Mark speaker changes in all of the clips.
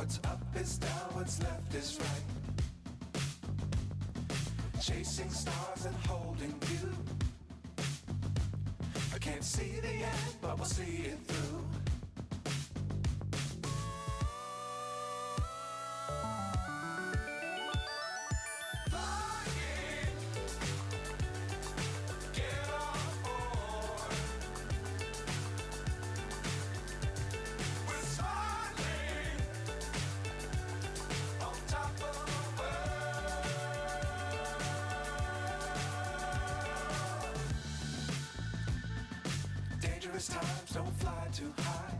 Speaker 1: What's up is down, what's left is right. Chasing stars and holding you. I can't see the end, but we'll see it through. Dangerous times, don't fly too high.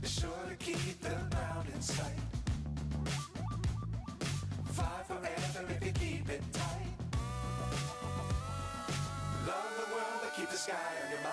Speaker 1: Be sure to keep the ground in sight. Fly forever if you keep it tight. Love the world, but keep the sky on your mind.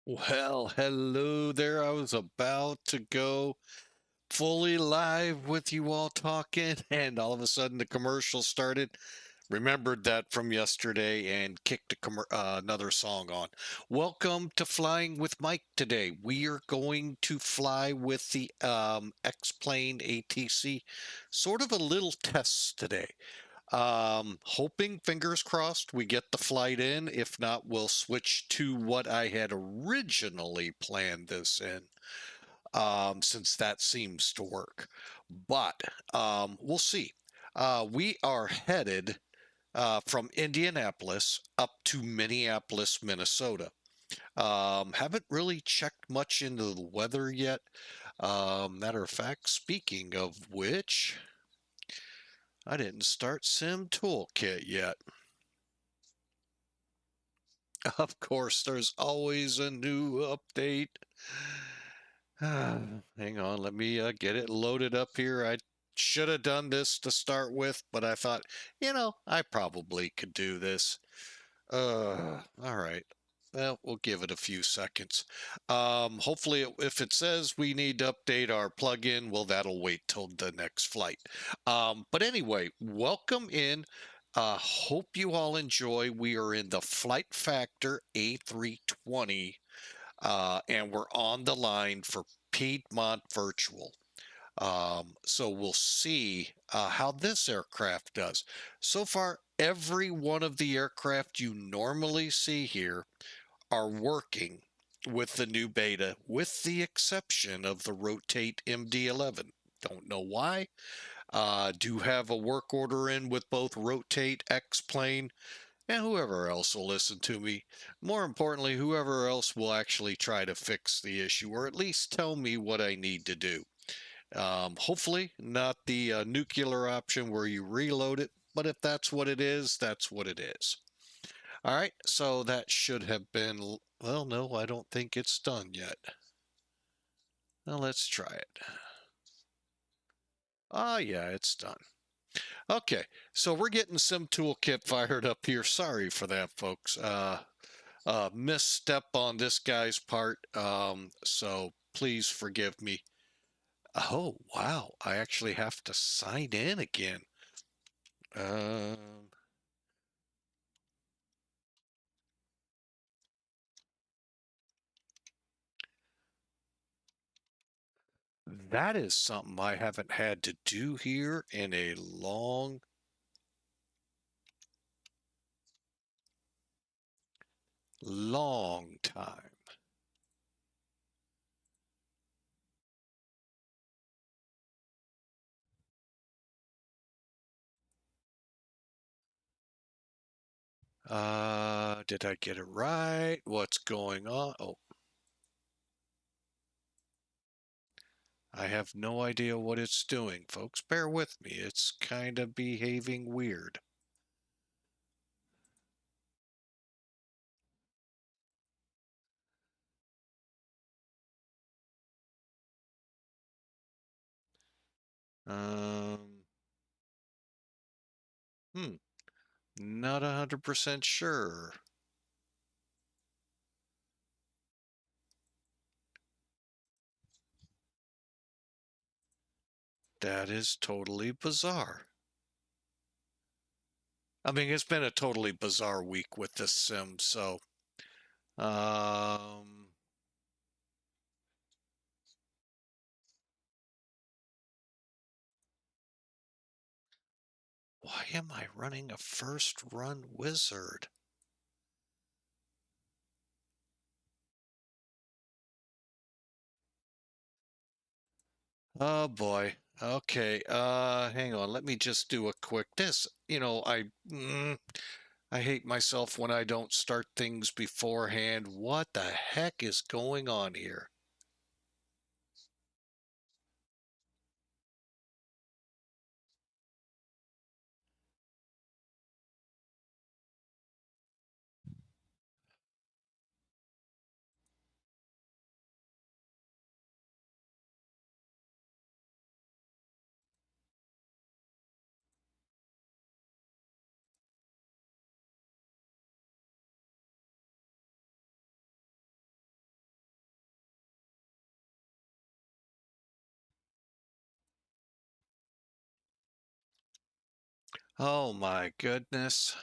Speaker 2: Well, hello there. I was about to go fully live with you all talking, and all of a sudden the commercial started. Remembered that from yesterday and kicked another song on. Welcome to Flying with Mike today. We are going to fly with the X-Plane ATC, sort of a little test today. Hoping, fingers crossed, we get the flight in. If not, we'll switch to what I had originally planned this in, since that seems to work. But we'll see. We are headed from Indianapolis up to Minneapolis, Minnesota. Haven't really checked much into the weather yet. Matter of fact, speaking of which, I didn't start Sim Toolkit yet. Of course, there's always a new update. Hang on, let me get it loaded up here. I should have done this to start with, but I thought, I probably could do this. All right. Well, we'll give it a few seconds. Hopefully, if it says we need to update our plugin, well, that'll wait till the next flight. But anyway, welcome in. Hope you all enjoy. We are in the Flight Factor A320 and we're on the line for Piedmont Virtual. So we'll see how this aircraft does. So far, every one of the aircraft you normally see here are working with the new beta, with the exception of the Rotate MD-11. Don't know why. Do have a work order in with both Rotate, X-Plane, and whoever else will listen to me. More importantly, whoever else will actually try to fix the issue, or at least tell me what I need to do. Hopefully not the nuclear option where you reload it, but if that's what it is, that's what it is. All right, so that should have been, well, no, I don't think it's done yet. Now let's try it. Ah, yeah, it's done. Okay, so we're getting Sim Toolkit fired up here. Sorry for that, folks. Misstep on this guy's part, so please forgive me. Oh, wow, I actually have to sign in again. Um, that is something I haven't had to do here in a long time. Did I get it right? What's going on? Oh, I have no idea what it's doing, folks. Bear with me. It's kind of behaving weird. Um, hmm, not 100% sure. That is totally bizarre. I mean, it's been a totally bizarre week with this sim, so um why am I running a first run wizard? Oh boy. Okay. Hang on. Let me just do a quick this. I hate myself when I don't start things beforehand. What the heck is going on here? Oh my goodness.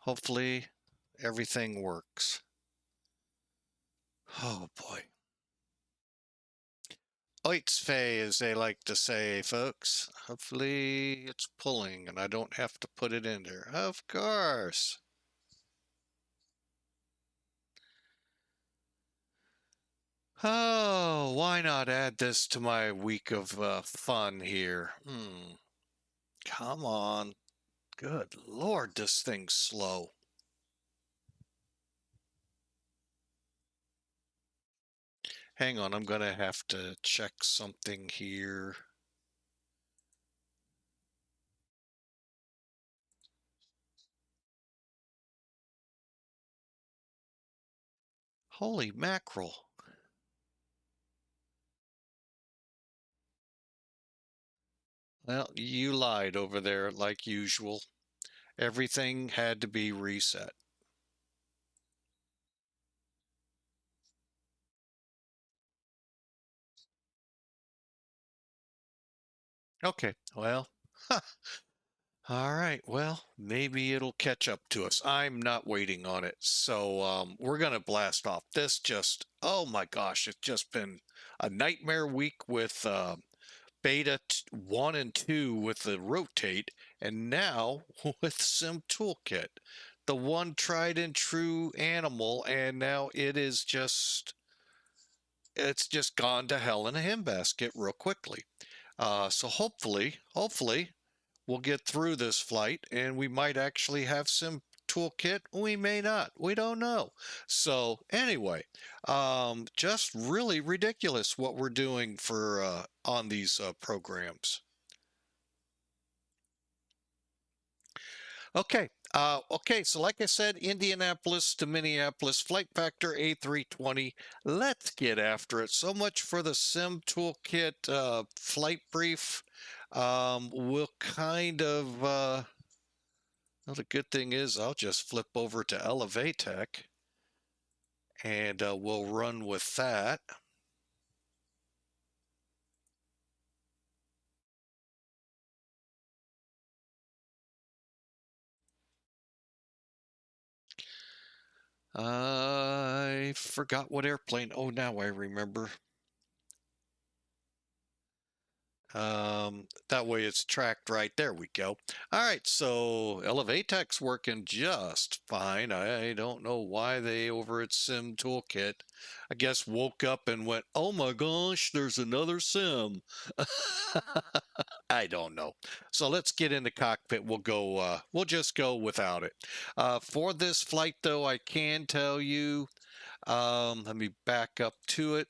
Speaker 2: Hopefully everything works. Oh boy. Oitsfei, as they like to say, folks. Hopefully it's pulling and I don't have to put it in there. Of course. Oh, why not add this to my week of fun here? Come on. Good Lord, this thing's slow. Hang on, I'm gonna have to check something here. Holy mackerel. Well, you lied over there like usual. Everything had to be reset. Okay, well, All right, well, maybe it'll catch up to us. I'm not waiting on it. So we're going to blast off. This just, oh my gosh, it's just been a nightmare week with beta 1 and 2 with the rotate, and now with Sim Toolkit, the one tried and true animal, and now it's just gone to hell in a handbasket real quickly. So hopefully, we'll get through this flight and we might actually have Sim Toolkit. We may not. We don't know. So anyway, just really ridiculous what we're doing for on these programs. Okay, so like I said, Indianapolis to Minneapolis, flight factor A320. Let's get after it. So much for the Sim Toolkit flight brief. We'll kind of, well, the good thing is I'll just flip over to Elevatech and we'll run with that. I forgot what airplane. Oh, now I remember. That way it's tracked right. There we go. All right, so Elevatech's working just fine. I don't know why they over at Sim Toolkit, I guess woke up and went, oh my gosh, there's another Sim. I don't know. So let's get in the cockpit. We'll just go without it. For this flight though, I can tell you, let me back up to it.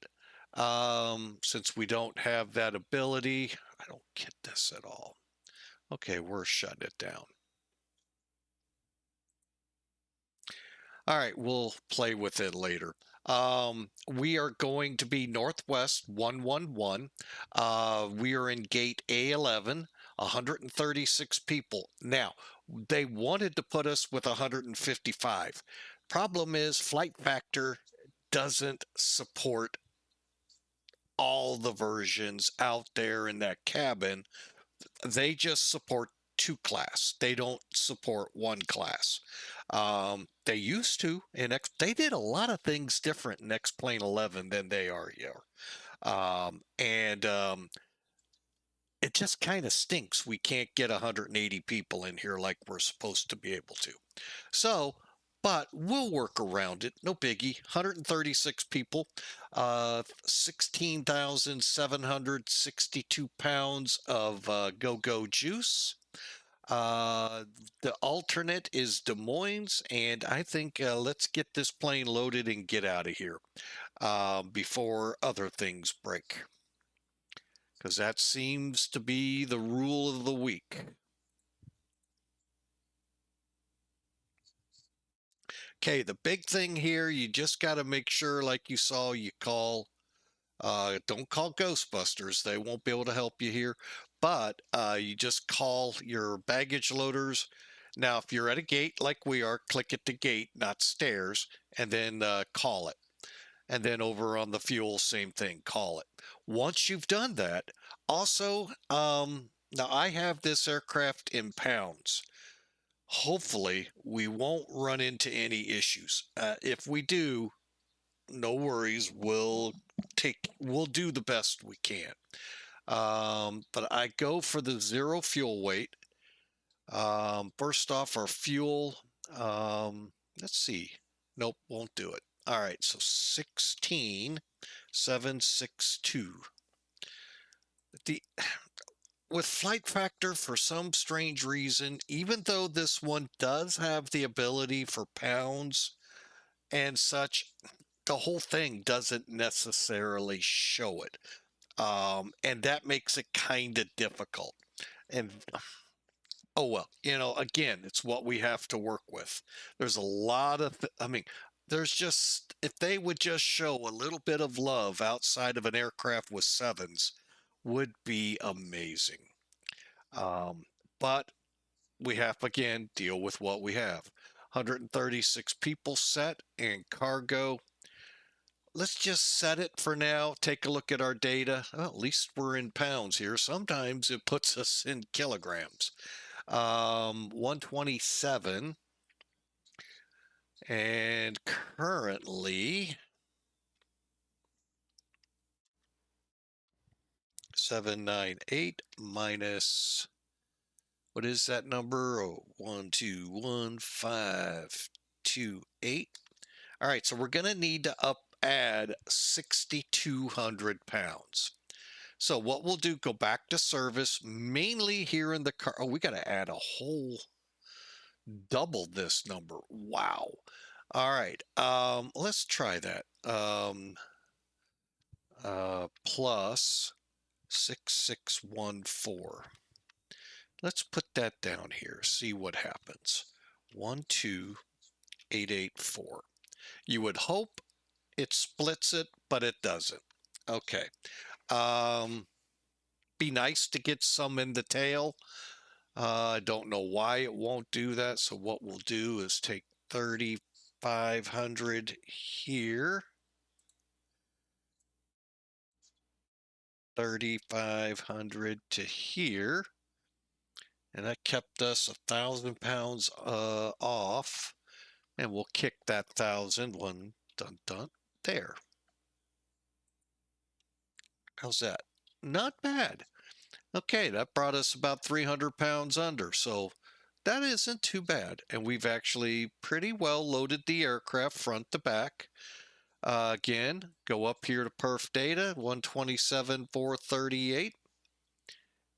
Speaker 2: Since we don't have that ability, I don't get this at all. Okay, we're shutting it down. All right, we'll play with it later. We are going to be Northwest 111. We are in gate A11, 136 people. Now, they wanted to put us with 155. Problem is, Flight Factor doesn't support all the versions out there in that cabin. They just support 2 class. They don't support 1 class. They used to in X. They did a lot of things different in X Plane 11 than they are here, and it just kind of stinks. We can't get 180 people in here like we're supposed to be able to. So, but we'll work around it. No biggie. 136 people, 16,762 pounds of go-go juice. The alternate is Des Moines, and I think let's get this plane loaded and get out of here before other things break, because that seems to be the rule of the week. Okay, the big thing here, you just got to make sure, like you saw, you call. Don't call Ghostbusters. They won't be able to help you here. But you just call your baggage loaders. Now, if you're at a gate like we are, click at the gate, not stairs, and then call it. And then over on the fuel, same thing, call it. Once you've done that, also, now I have this aircraft in pounds. Hopefully, we won't run into any issues. If we do, no worries. We'll do the best we can. But I go for the zero fuel weight. First off, our fuel. Let's see. Nope, won't do it. All right, so 16,762. The with flight factor, for some strange reason, even though this one does have the ability for pounds and such, the whole thing doesn't necessarily show it. And that makes it kind of difficult. And oh well, again, it's what we have to work with. There's a lot of, I mean, there's just, if they would just show a little bit of love outside of an aircraft with sevens, would be amazing. Um, but we have, again, deal with what we have. 136 people set and cargo. let's just set it for now. Take a look at our data. Well, at least we're in pounds here. Sometimes it puts us in kilograms. 127, and currently 798 minus, what is that number? Oh, 121,528. All right, so we're going to need to add 6,200 pounds. So what we'll do, go back to service, mainly here in the car. Oh, we got to add a whole double this number. Wow. All right, let's try that. Plus 6614. Let's put that down here, see what happens. 12884. You would hope it splits it, but it doesn't. Okay. Be nice to get some in the tail. I don't know why it won't do that. So what we'll do is take 3,500 here. 3,500 to here. And that kept us 1,000 pounds off. And we'll kick that 1,000 one, dun, dun, there. How's that? Not bad. Okay, that brought us about 300 pounds under, so that isn't too bad. And we've actually pretty well loaded the aircraft front to back. Again, go up here to perf data, 127,438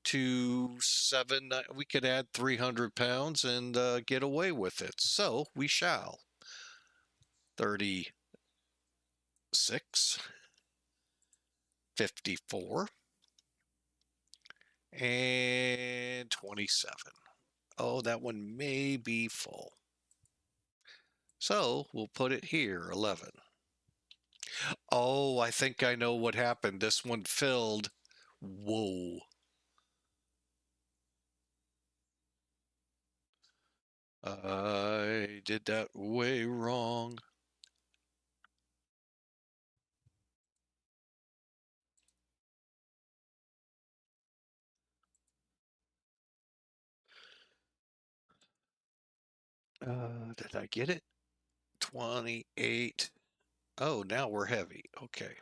Speaker 2: to 7. We could add 300 pounds and get away with it. So we shall. 36, 54, and 27. Oh, that one may be full. So we'll put it here, 11. Oh, I think I know what happened. This one filled. Whoa. I did that way wrong. Did I get it? 28. Oh, now we're heavy. Okay.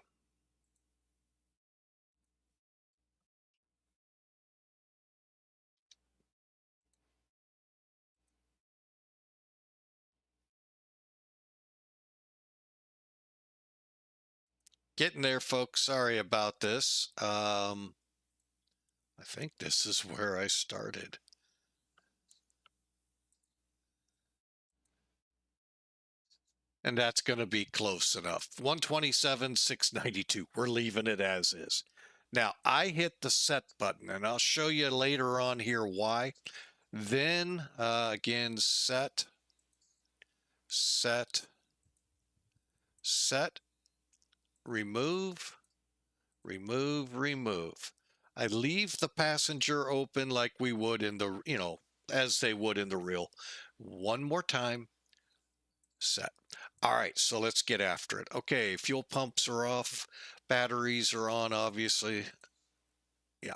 Speaker 2: Getting there, folks. Sorry about this. I think this is where I started. And that's going to be close enough. 127, 692. We're leaving it as is. Now, I hit the set button, and I'll show you later on here why. Then, again, set, remove, remove. I leave the passenger open like we would in the, as they would in the real. One more time, set. All right, so let's get after it. Okay, fuel pumps are off, batteries are on, obviously. Yeah.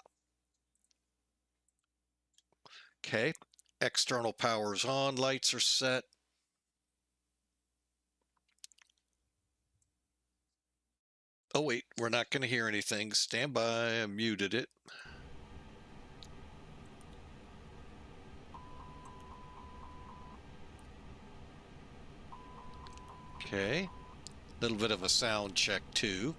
Speaker 2: Okay, external power's on, lights are set. Oh wait, we're not going to hear anything. Stand by, I muted it. Okay, a little bit of a sound check too.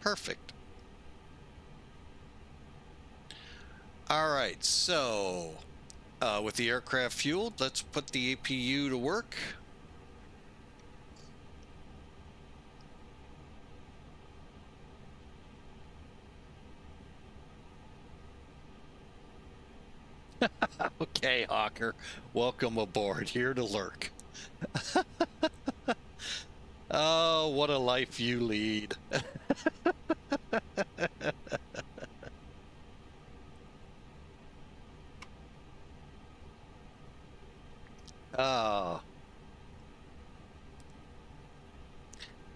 Speaker 2: Perfect. All right, so with the aircraft fueled, let's put the APU to work. Okay, Hawker, welcome aboard, here to lurk. Oh, what a life you lead.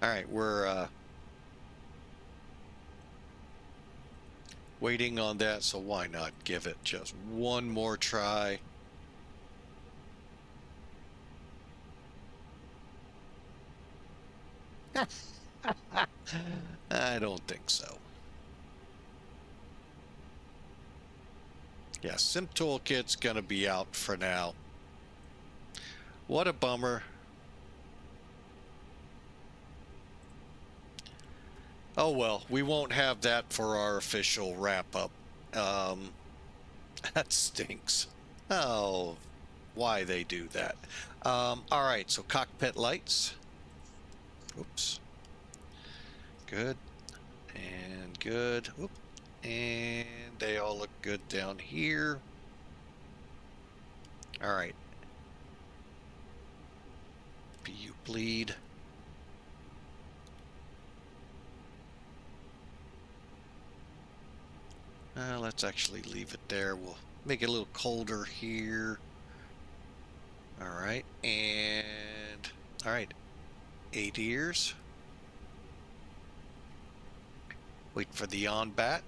Speaker 2: All right, we're waiting on that, so why not give it just one more try? I don't think so. Yeah, Sim Toolkit's gonna be out for now. What a bummer. Oh well, we won't have that for our official wrap up. Um, that stinks. Oh, why they do that. All right, so cockpit lights. Oops. Good. And good. Oop. And they all look good down here. All right. You bleed. Let's actually leave it there. We'll make it a little colder here. All right. And all right. 8 ears. Wait for the on bat.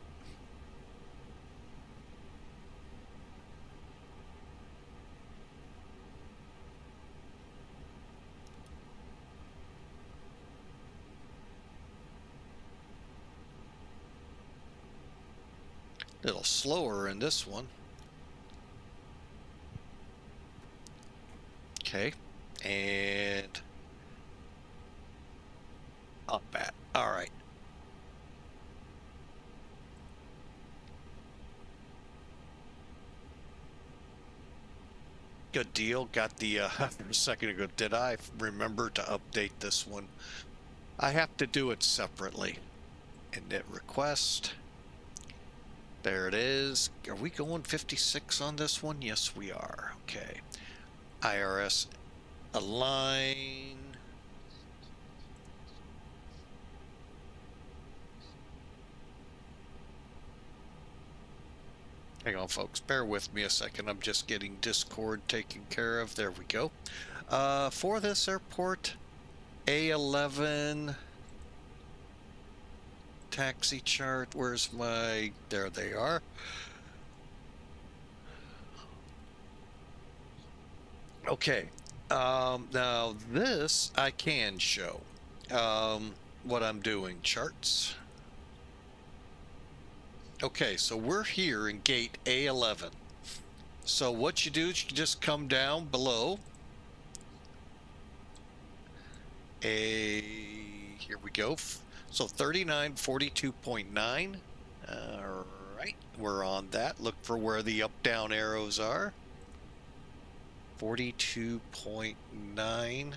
Speaker 2: A little slower in this one. Okay. And up bat. All right. Good deal. Got the a second ago. Did I remember to update this one? I have to do it separately. Init request. There it is. Are we going 56 on this one? Yes, we are. Okay. IRS align. Hang on, folks. Bear with me a second. I'm just getting Discord taken care of. There we go. For this airport, A11 taxi chart. Where's my... There they are. Okay. Now this I can show. What I'm doing. Charts. Okay, so we're here in gate A11. So what you do is you just come down below. Here we go. So 3942.9. All right, we're on that. Look for where the up down arrows are. 42.9.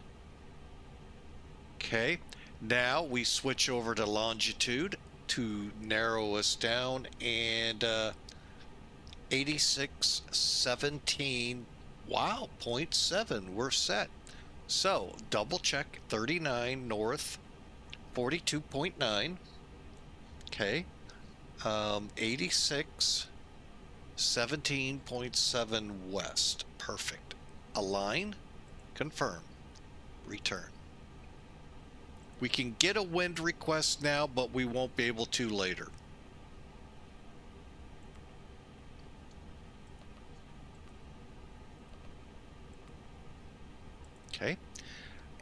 Speaker 2: Okay, now we switch over to longitude to narrow us down, and 8617. Wow, 0.7. We're set. So double check 39 north, 42.9. Okay. 86 17.7 west. Perfect. Align, confirm, return. We can get a wind request now, but we won't be able to later. Okay.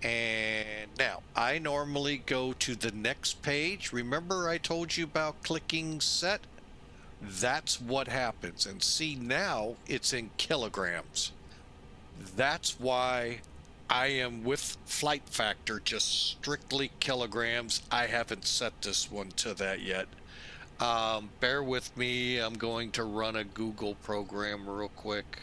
Speaker 2: And now I normally go to the next page. Remember I told you about clicking set? That's what happens. And see, now it's in kilograms. That's why I am with flight factor, just strictly kilograms. I haven't set this one to that yet. Bear with me. I'm going to run a Google program real quick.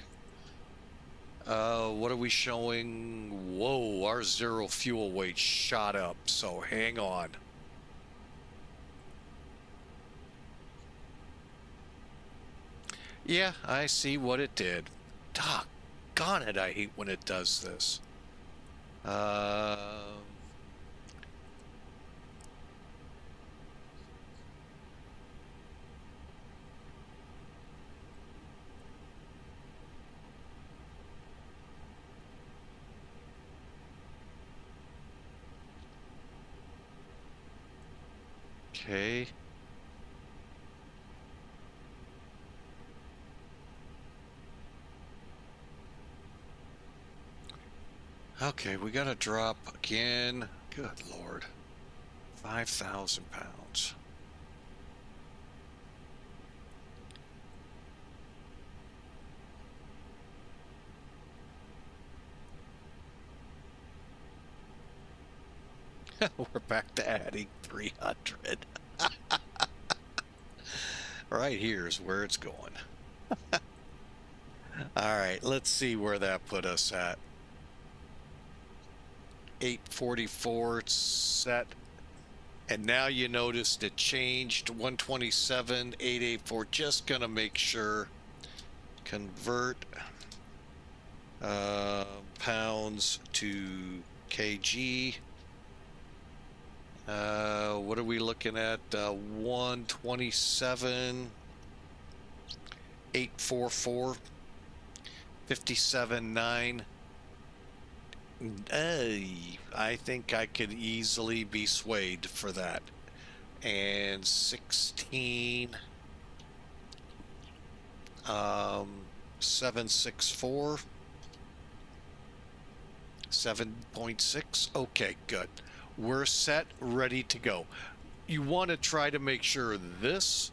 Speaker 2: What are we showing? Whoa, our zero fuel weight shot up, so hang on. Yeah, I see what it did. Doggone it, I hate when it does this. Um, Okay. Okay, we gotta drop again. Good Lord. 5,000 pounds. We're back to adding 300. Right here is where it's going. All right, let's see where that put us at. 844 set. And now you noticed it changed 127,884. Just gonna make sure. Convert pounds to kg. What are we looking at? 127,844. 57.9. I think I could easily be swayed for that. And 16, 764, 7.6. Okay, good. We're set, ready to go. You want to try to make sure this,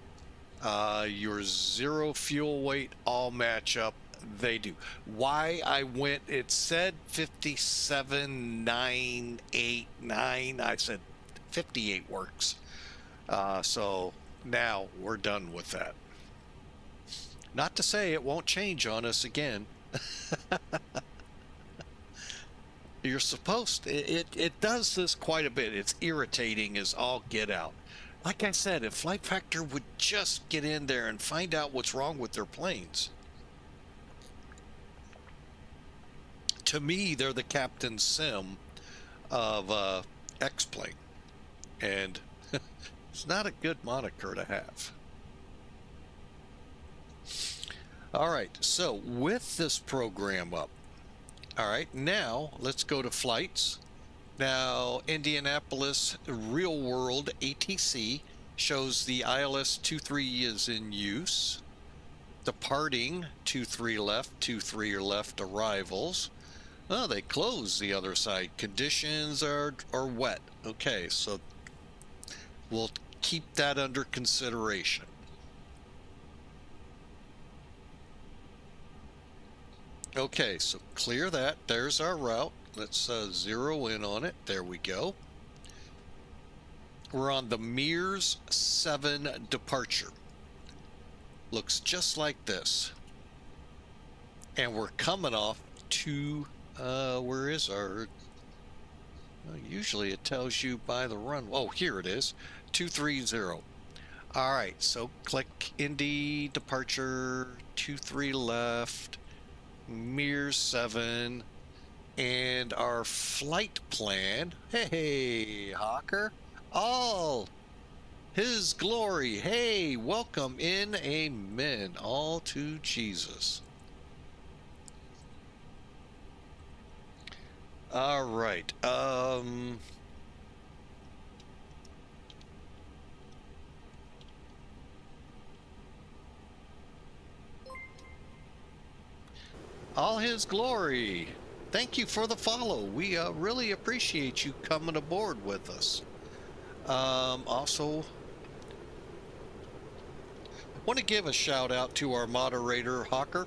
Speaker 2: your zero fuel weight, all match up. They do. Why I went, it said 57,989. I said 58 works. So now we're done with that. Not to say it won't change on us again. You're supposed to, it does this quite a bit. It's irritating as all get out. Like I said, if Flight Factor would just get in there and find out what's wrong with their planes. To me, they're the Captain Sim of X-Plane. And it's not a good moniker to have. All right, so with this program up, all right, now let's go to flights. Now, Indianapolis real world ATC shows the ILS 23 is in use. Departing 23 left, 23 left arrivals. Oh, they closed the other side. Conditions are wet. Okay, so we'll keep that under consideration. Okay, so clear that. There's our route. Let's zero in on it. There we go. We're on the Mears 7 departure. Looks just like this. And we're coming off to, where is our, well, usually it tells you by the run. Oh, here it is, 230. All right, so click Indy departure, 23 left, Mears 7, and our flight plan. Hey, Hawker, all His glory. Hey, welcome in. Amen. All to Jesus. All right. All His glory. Thank you for the follow. We really appreciate you coming aboard with us. Also, want to give a shout out to our moderator, Hawker.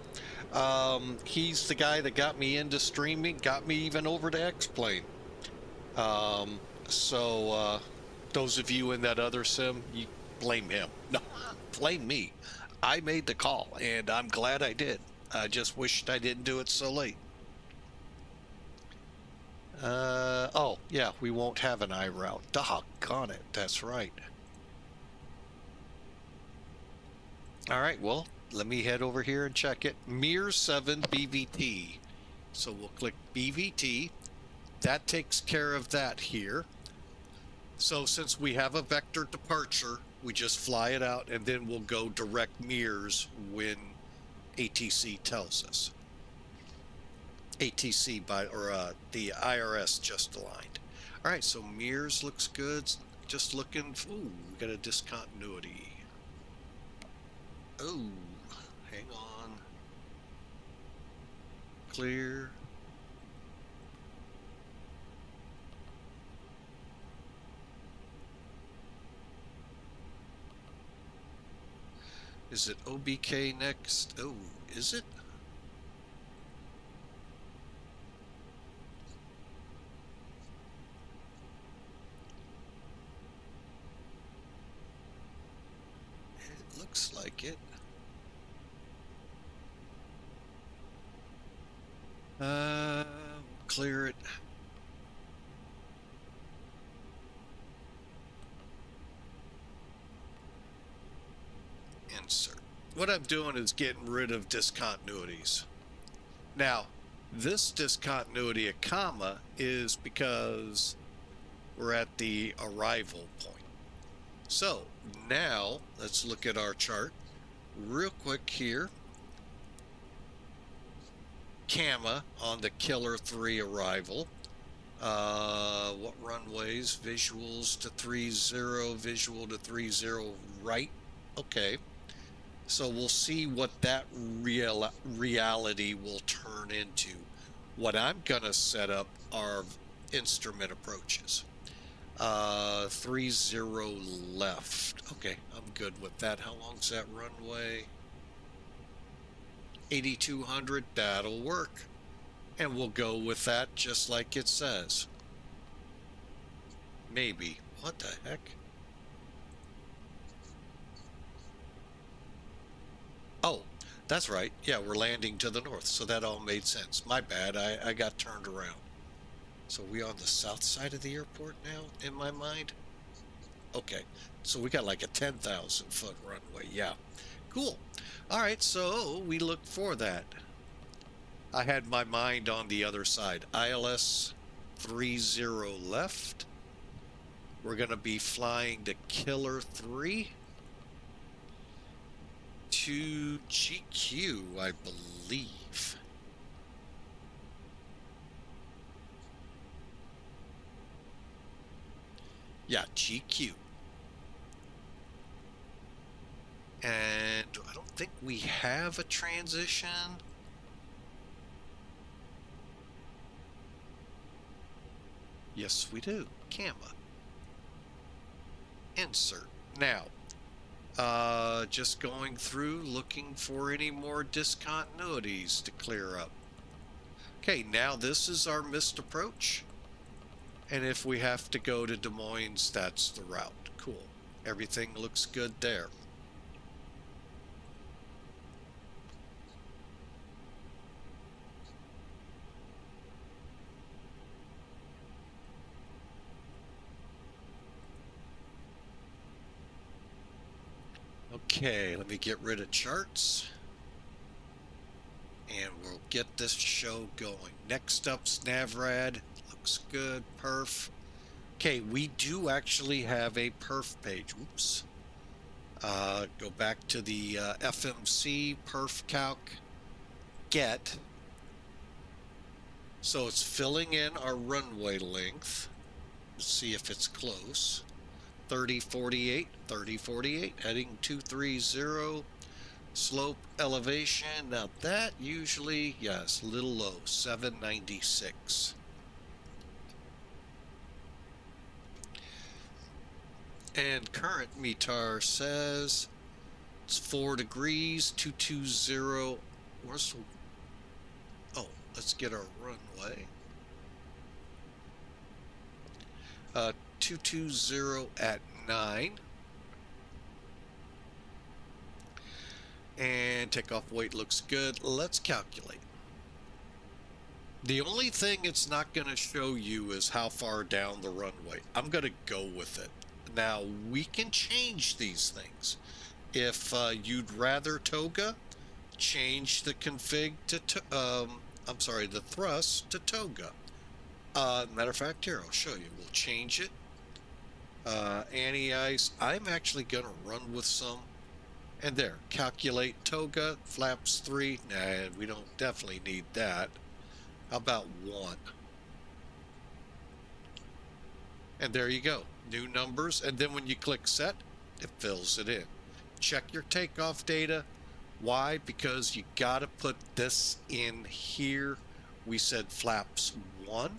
Speaker 2: He's the guy that got me into streaming, got me even over to X-Plane. So those of you in that other sim, you blame him. No, blame me. I made the call, and I'm glad I did. I just wished I didn't do it so late. Oh, yeah, we won't have an I route. Doggone it, that's right. All right, well, let me head over here and check it. Mears 7 BVT. So we'll click BVT. That takes care of that here. So since we have a vector departure, we just fly it out and then we'll go direct Mears when ATC tells us. ATC by, or the IRS just aligned. All right, so Mears looks good. Just looking. Ooh, we got a discontinuity. Oh, hang on. Clear. Is it OBK next? Oh, is it? It looks like it. Clear it. Insert. What I'm doing is getting rid of discontinuities. Now, this discontinuity at KAMMA is because we're at the arrival point. So now let's look at our chart real quick here. KAMMA on the Killer 3 arrival. What runways? Visuals to 30, visual to 30 right. Okay. So we'll see what that reality will turn into. What I'm gonna set up are instrument approaches. 30 left. Okay, I'm good with that. How long's that runway? 8,200. That'll work. And we'll go with that just like it says. Maybe. What the heck? Oh, that's right. Yeah, we're landing to the north, so that all made sense. My bad. I got turned around. So we on the south side of the airport now, in my mind? Okay, so we got like a 10,000 foot runway. Yeah, cool. All right, so we look for that. I had my mind on the other side. ILS 30 left. We're going to be flying to Killer 3 to GQ, I believe. Yeah, GQ. And I don't think we have a transition. Yes, we do. KAMMA. Insert. Now, just going through, looking for any more discontinuities to clear up. Okay, now this is our missed approach. And if we have to go to Des Moines, that's the route. Cool. Everything looks good there. Okay, let me get rid of charts. And we'll get this show going. Next up's NavRad. Looks good. Perf. Okay, we do actually have a perf page. Oops. Go back to the FMC perf calc. Get. So it's filling in our runway length. Let's see if it's close. 3048, 3048, heading 230. Slope elevation, now that usually, yes, a little low, 796. And current METAR says it's 4 degrees, 220. Where's the, oh, let's get our runway. 220 at 9. And takeoff weight looks good. Let's calculate. The only thing it's not going to show you is how far down the runway. I'm going to go with it. Now, we can change these things. If you'd rather toga, change the config to, I'm sorry, the thrust to toga. Matter of fact, here, I'll show you. We'll change it. Anti-ice. I'm actually going to run with some. And there, calculate toga, flaps 3. Nah, we don't definitely need that. How about 1? And there you go. New numbers. And then when you click set, it fills it in. Check your takeoff data. Why? Because you got to put this in here. We said flaps 1.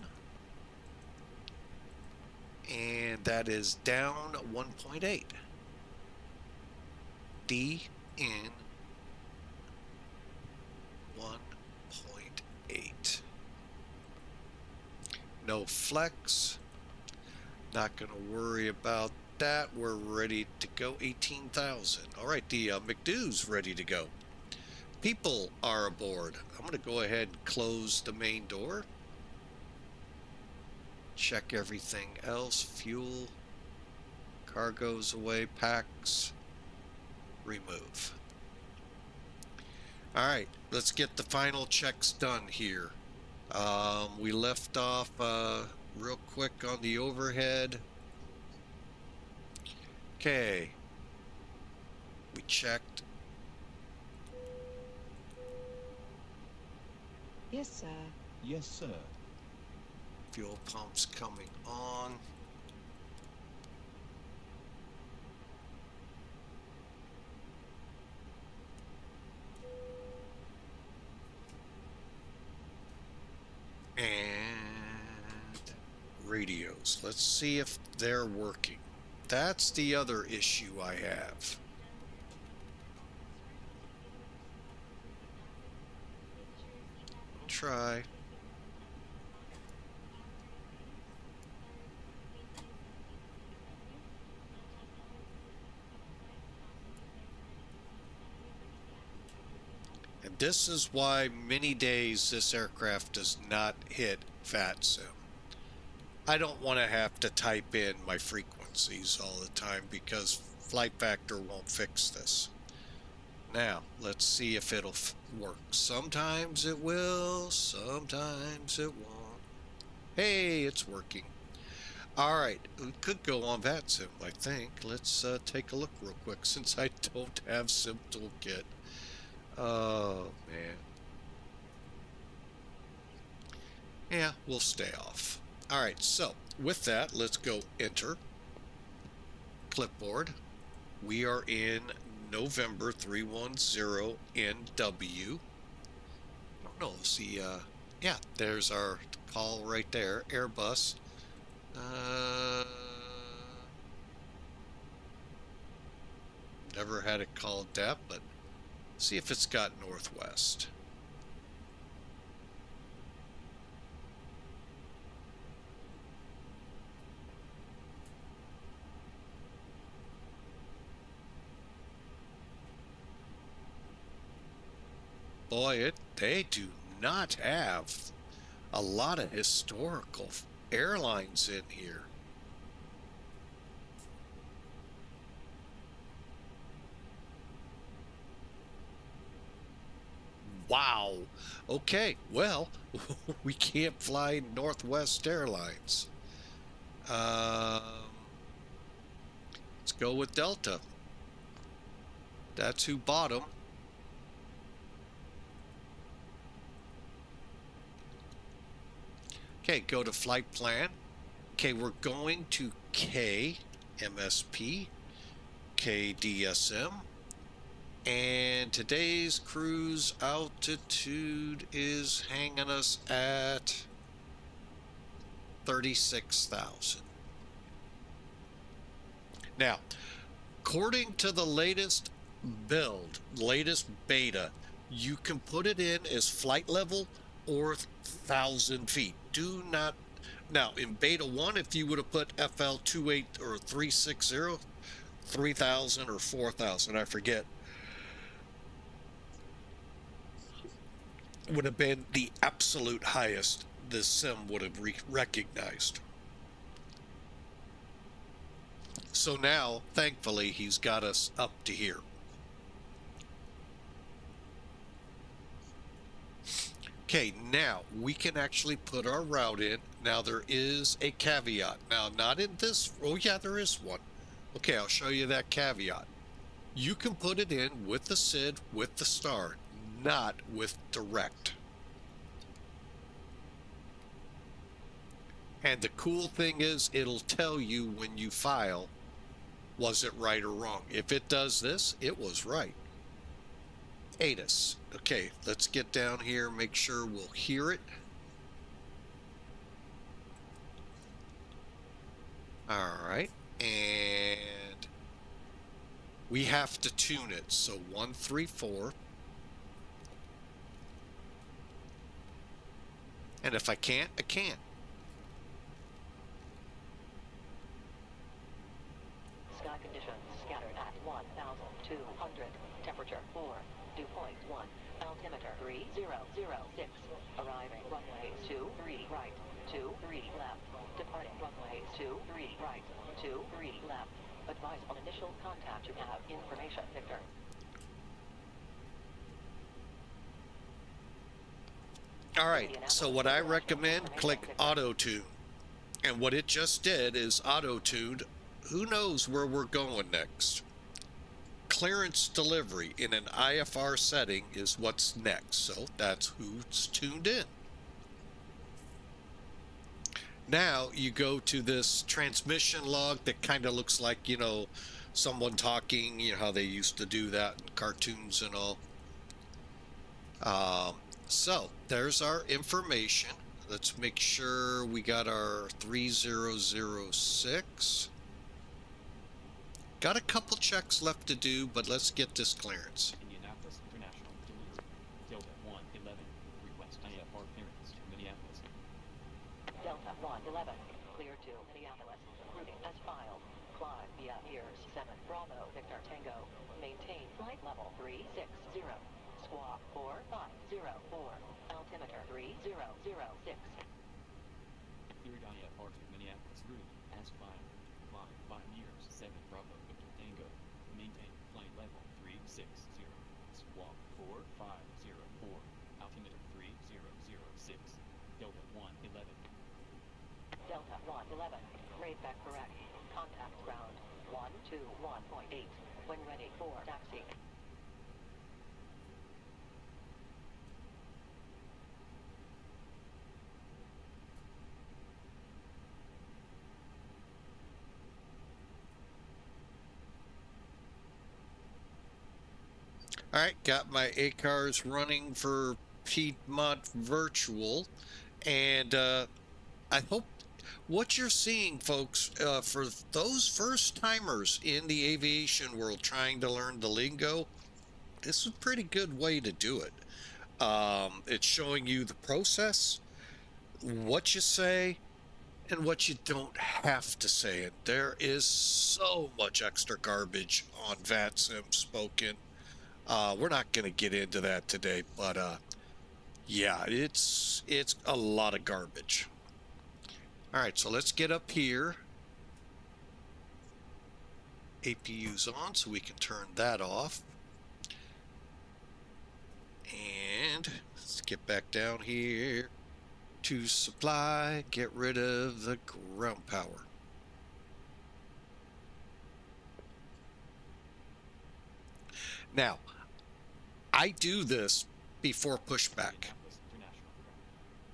Speaker 2: And that is down 1.8. D in 1.8. No flex. Not going to worry about that. We're ready to go. 18,000. All right, the McDo's ready to go. People are aboard. I'm going to go ahead and close the main door. Check everything else. Fuel. Cargo's away. Packs. Remove. All right, let's get the final checks done here. We left off real quick on the overhead. Okay. We checked.
Speaker 3: Yes, sir.
Speaker 4: Yes, sir.
Speaker 2: Fuel pumps coming on. And radios. Let's see if they're working. That's the other issue I have. Try. And this is why many days this aircraft does not hit FATSIM. I don't want to have to type in my frequencies all the time because Flight Factor won't fix this. Now, let's see if it'll work. Sometimes it will, sometimes it won't. Hey, it's working. All right, we could go on VATSIM, I think. Let's take a look real quick since I don't have Sim Toolkit. Oh, man. Yeah, we'll stay off. All right, so with that, let's go enter. Clipboard. We are in November 310 NW. I don't know, see, yeah, there's our call right there, Airbus. Never had it called that, but see if it's got Northwest. Boy, they do not have a lot of historical airlines in here. Wow. Okay, well, we can't fly Northwest Airlines. Let's go with Delta. That's who bought them. Okay, go to flight plan. Okay, we're going to KMSP, KDSM, and today's cruise altitude is hanging us at 36,000. Now, according to the latest build, latest beta, you can put it in as flight level or 1,000 feet. Do not, now in beta 1, if you would have put FL28 or 360, 3,000 or 4,000, I forget, would have been the absolute highest the sim would have recognized. So now, thankfully, he's got us up to here. Okay, now we can actually put our route in. Now there is a caveat. Now, not in this. Oh, yeah, there is one. Okay, I'll show you that caveat. You can put it in with the SID, with the star, not with direct. And the cool thing is, it'll tell you when you file, was it right or wrong? If it does this, it was right. ATIS. Okay, let's get down here, make sure we'll hear it. All right, and we have to tune it. So 134. And if I can't, I can't.
Speaker 3: Sky conditions scattered at 1,200. Temperature 4. Dew point 1. Altimeter 3006. Arriving runway 23 right. 23 left. Departing runway 23 right. 23 left. Advise on initial contact. You have information, Victor.
Speaker 2: All right, so what I recommend, click auto tune. And what it just did is auto tuned. Who knows where we're going next? Clearance delivery in an IFR setting is what's next. So that's who's tuned in. Now you go to this transmission log that kind of looks like, you know, someone talking, you know, how they used to do that in cartoons and all. So there's our information. Let's make sure we got our 3006. Got a couple checks left to do, but let's get this clearance.
Speaker 4: Indianapolis International delivery. Delta 111. Request IFR clearance to Minneapolis.
Speaker 3: Delta 111. Clear to Minneapolis. Routing as filed. Climb via Piers 7. Bravo Victor Tango. Maintain flight level 360. Squawk 4504. Altimeter 3006.
Speaker 4: Cleared IFR to Minneapolis routing as filed. Climb 5 years 7 Bravo Victor Tango. Maintain flight level 360. Squawk 4504. Altimeter 3006. Delta 111.
Speaker 3: Delta 111. Grade back correct. Contact ground 121.8. When ready for taxi.
Speaker 2: All right, got my ACARS running for Piedmont Virtual, and I hope what you're seeing, folks, for those first timers in the aviation world trying to learn the lingo, this is a pretty good way to do it. It's showing you the process, what you say, and what you don't have to say. And there is so much extra garbage on VATSIM spoken. We're not going to get into that today, but yeah, it's a lot of garbage. All right, so let's get up here. APU's on, so we can turn that off. And let's get back down here to supply, get rid of the ground power. Now, I do this before pushback.
Speaker 4: Indianapolis International ground.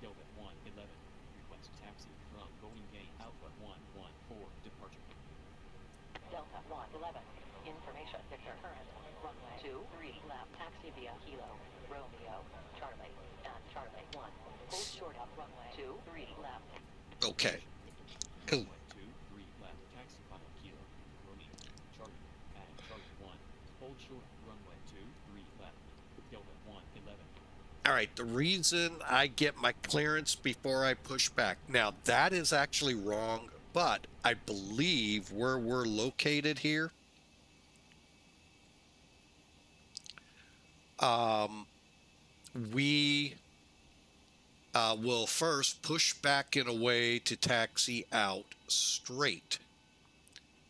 Speaker 4: Delta 111. Request taxi from Golden Gate Alpha 114 departure.
Speaker 3: Delta 111. Information Victor current. Runway 23 left. Taxi via Kilo. Romeo. Charlie. And Charlie 1. Hold short up runway 23 left.
Speaker 2: Okay. Cool.
Speaker 4: Runway 23 left. Taxi via Kilo. Romeo. Charlie. And Charlie 1. Hold short runway 23 left. Delta 111.
Speaker 2: All right, the reason I get my clearance before I push back. Now, that is actually wrong, but I believe where we're located here, we will first push back in a way to taxi out straight.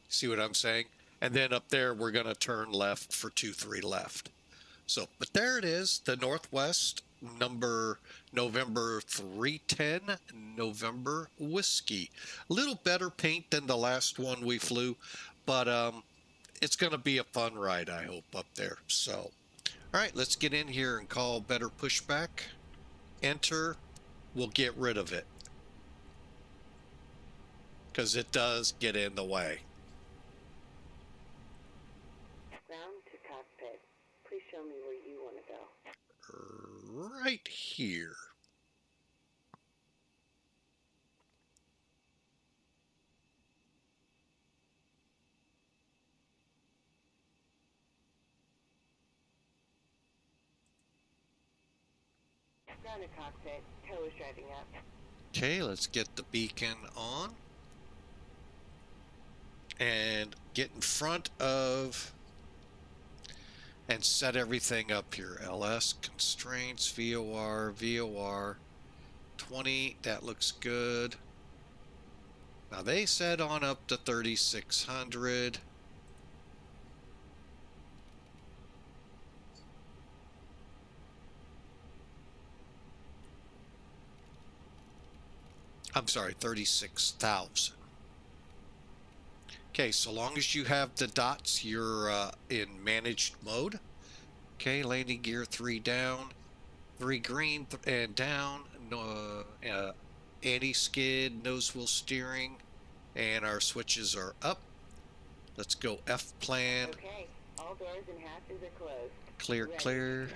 Speaker 2: See what I'm saying? And then up there, we're going to turn left for 23 left. So, but there it is, the Northwest number November 310 November Whiskey. A little better paint than the last one we flew, but it's going to be a fun ride, I hope, up there. So, all right, let's get in here and call better pushback. Enter. We'll get rid of it. because it does get in the way.
Speaker 3: Ground to cockpit. Please show me where you want to go.
Speaker 2: Right here.
Speaker 3: Ground to cockpit. Tow is driving up.
Speaker 2: Okay, let's get the beacon on. And get in front of and set everything up here. LS constraints, VOR 20, that looks good. Now they said on up to 3600. I'm sorry, 36,000. Okay, so long as you have the dots, you're in managed mode. Okay, landing gear 3 down, 3 green and down, anti-skid, nose wheel steering, and our switches are up. Let's go F plan.
Speaker 3: Okay, all doors and hatches are closed.
Speaker 2: Clear,
Speaker 3: Ready
Speaker 2: clear.
Speaker 3: to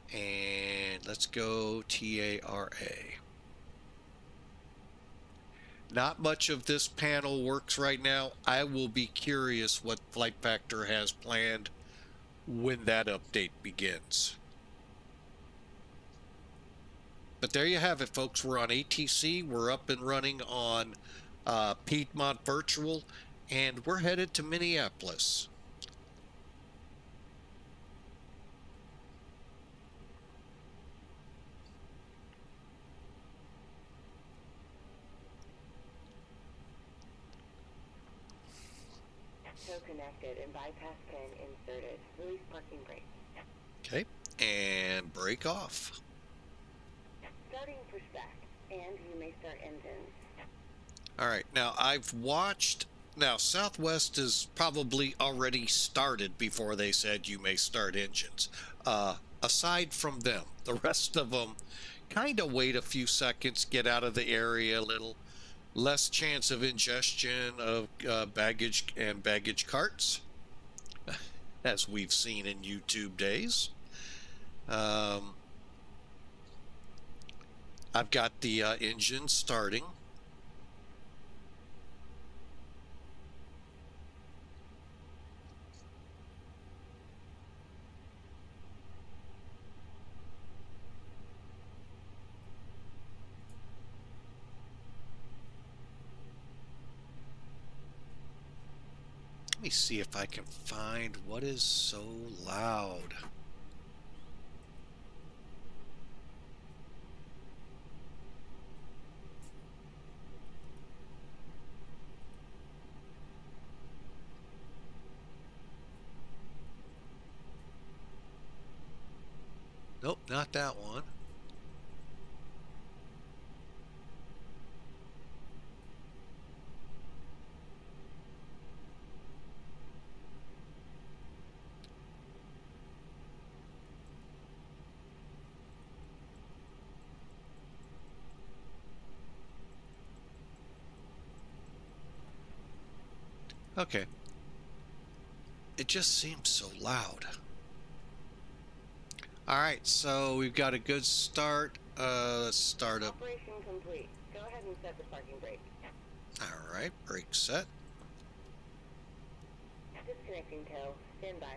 Speaker 3: connect.
Speaker 2: And let's go TARA. Not much of this panel works right now. I will be curious what Flight Factor has planned when that update begins. But there you have it, folks. We're on ATC. We're up and running on Piedmont Virtual, and we're headed to Minneapolis.
Speaker 3: Tow connected and bypass pin inserted. Release parking brake.
Speaker 2: Okay, and break off.
Speaker 3: Starting for spec, and you may start engines.
Speaker 2: All right, now I've watched. Now Southwest is probably already started before they said you may start engines. Aside from them, the rest of them kind of wait a few seconds, get out of the area a little. Less chance of ingestion of baggage and baggage carts, as we've seen in YouTube days. I've got the engine starting. Let me see if I can find what is so loud. Nope, not that one. Okay. It just seems so loud. Alright, so we've got a good start. Let's start up.
Speaker 3: Operation complete. Go ahead and set the parking brake.
Speaker 2: Alright, brake set.
Speaker 3: Disconnecting tow. Stand by.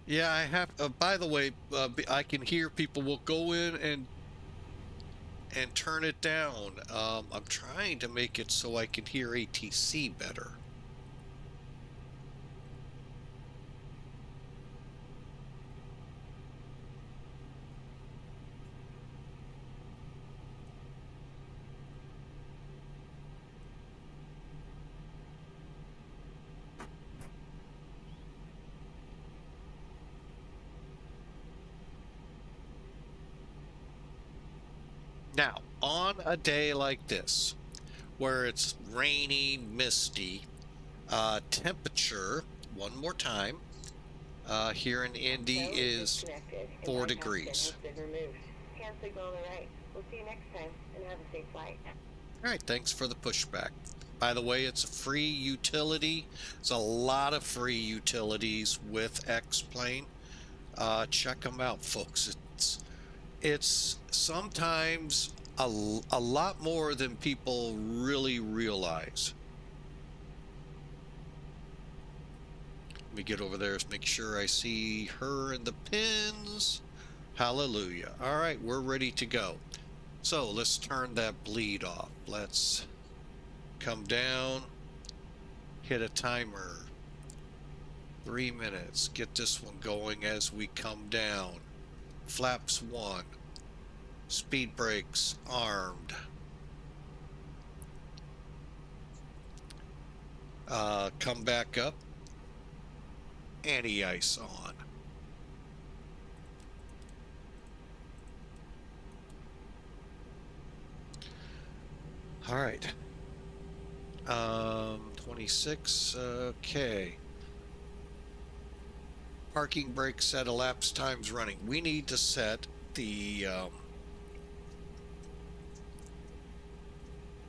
Speaker 2: Yeah, I have. By the way, I can hear people will go in and turn it down. I'm trying to make it so I can hear ATC better. Now, on a day like this, where it's rainy, misty, temperature one more time. Here in Indy
Speaker 5: Cell
Speaker 2: is
Speaker 5: disconnected and
Speaker 2: 4
Speaker 5: bypass pin
Speaker 2: degrees.
Speaker 5: has been removed. Hand signal on the right. We'll see you next time and have a safe flight.
Speaker 2: All right, thanks for the pushback. By the way, it's a free utility. It's a lot of free utilities with X-Plane. Check them out, folks. It's sometimes a lot more than people really realize. Let me get over there, make sure I see her and the pins. Hallelujah. All right, we're ready to go. So let's turn that bleed off. Let's come down, hit a timer. 3 minutes. Get this one going as we come down. Flaps 1. Speed brakes armed. Come back up. Anti-ice on. All right. 26. Okay. Parking brake set, elapsed times running. We need to set the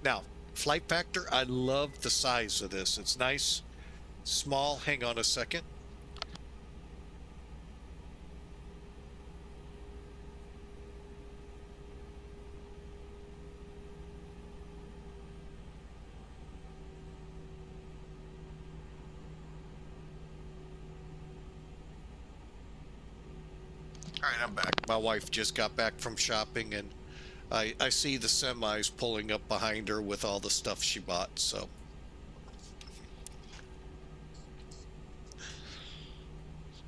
Speaker 2: now flight factor. I love the size of this. It's nice, small. Hang on a second. All right, I'm back. My wife just got back from shopping, and I see the semis pulling up behind her with all the stuff she bought, so.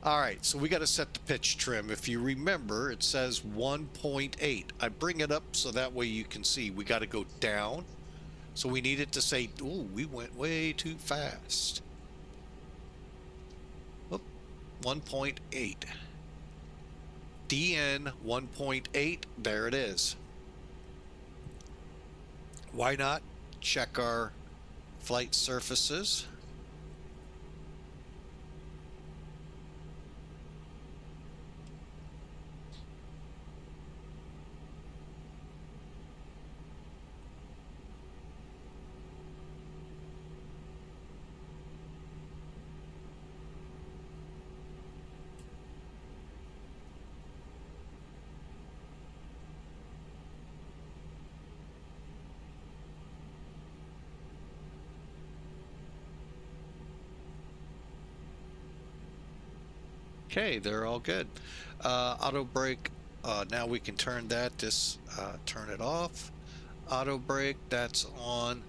Speaker 2: All right, so we got to set the pitch trim. If you remember, it says 1.8. I bring it up so that way you can see. We got to go down. So we need it to say, ooh, we went way too fast. Oop, 1.8. DN 1.8, there it is. Why not check our flight surfaces? Okay, they're all good. Auto brake, now we can turn that, turn it off. Auto brake, that's on.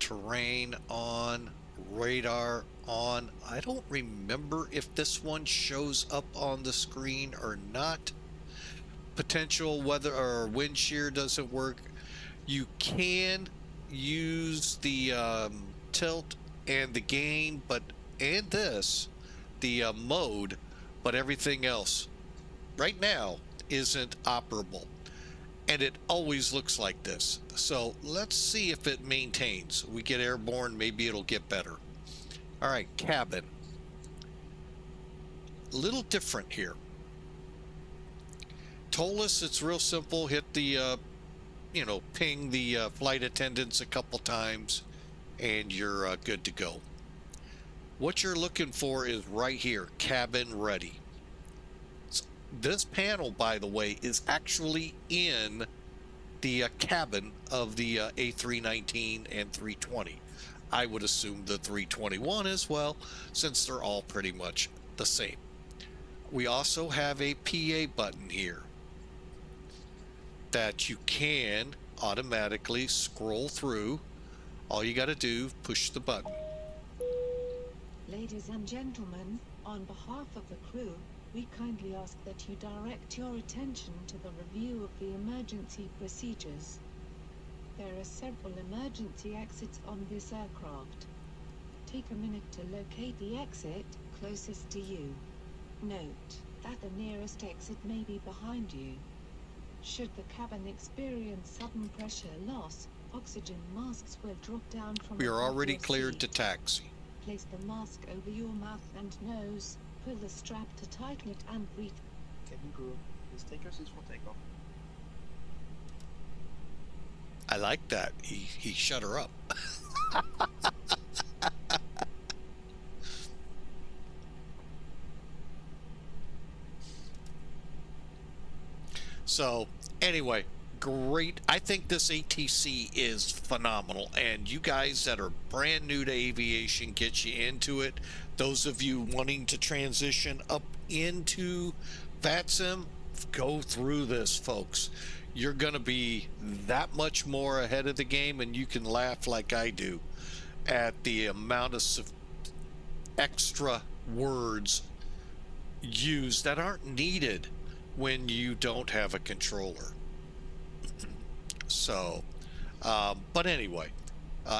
Speaker 2: Terrain on. Radar on. I don't remember if this one shows up on the screen or not. Potential weather or wind shear doesn't work. You can use the tilt and the gain, and the mode, but everything else right now isn't operable, and it always looks like this. So let's see if it maintains. We get airborne, maybe it'll get better. All right, cabin. A little different here. TOLUS, it's real simple. Hit the ping the flight attendants a couple times and you're good to go. What you're looking for is right here, cabin ready. This panel, by the way, is actually in the cabin of the A319 and 320. I would assume the 321 as well, since they're all pretty much the same. We also have a PA button here that you can automatically scroll through. All you got to do, push the button.
Speaker 6: Ladies and gentlemen, on behalf of the crew, we kindly ask that you direct your attention to the review of the emergency procedures. There are several emergency exits on this aircraft. Take a minute to locate the exit closest to you. Note that the nearest exit may be behind you. Should the cabin experience sudden pressure loss, oxygen masks will drop down from
Speaker 2: We are
Speaker 6: above
Speaker 2: already
Speaker 6: your
Speaker 2: cleared
Speaker 6: seat.
Speaker 2: to taxi.
Speaker 6: Place the mask over your mouth and nose, pull the strap to tighten it and breathe.
Speaker 7: Cabin crew, please take your seats for takeoff.
Speaker 2: I like that. He shut her up. So anyway, great. I think this ATC is phenomenal, and you guys that are brand new to aviation, get you into it. Those of you wanting to transition up into VATSIM, go through this, folks. You're going to be that much more ahead of the game, and you can laugh like I do at the amount of extra words used that aren't needed when you don't have a controller. So, but anyway,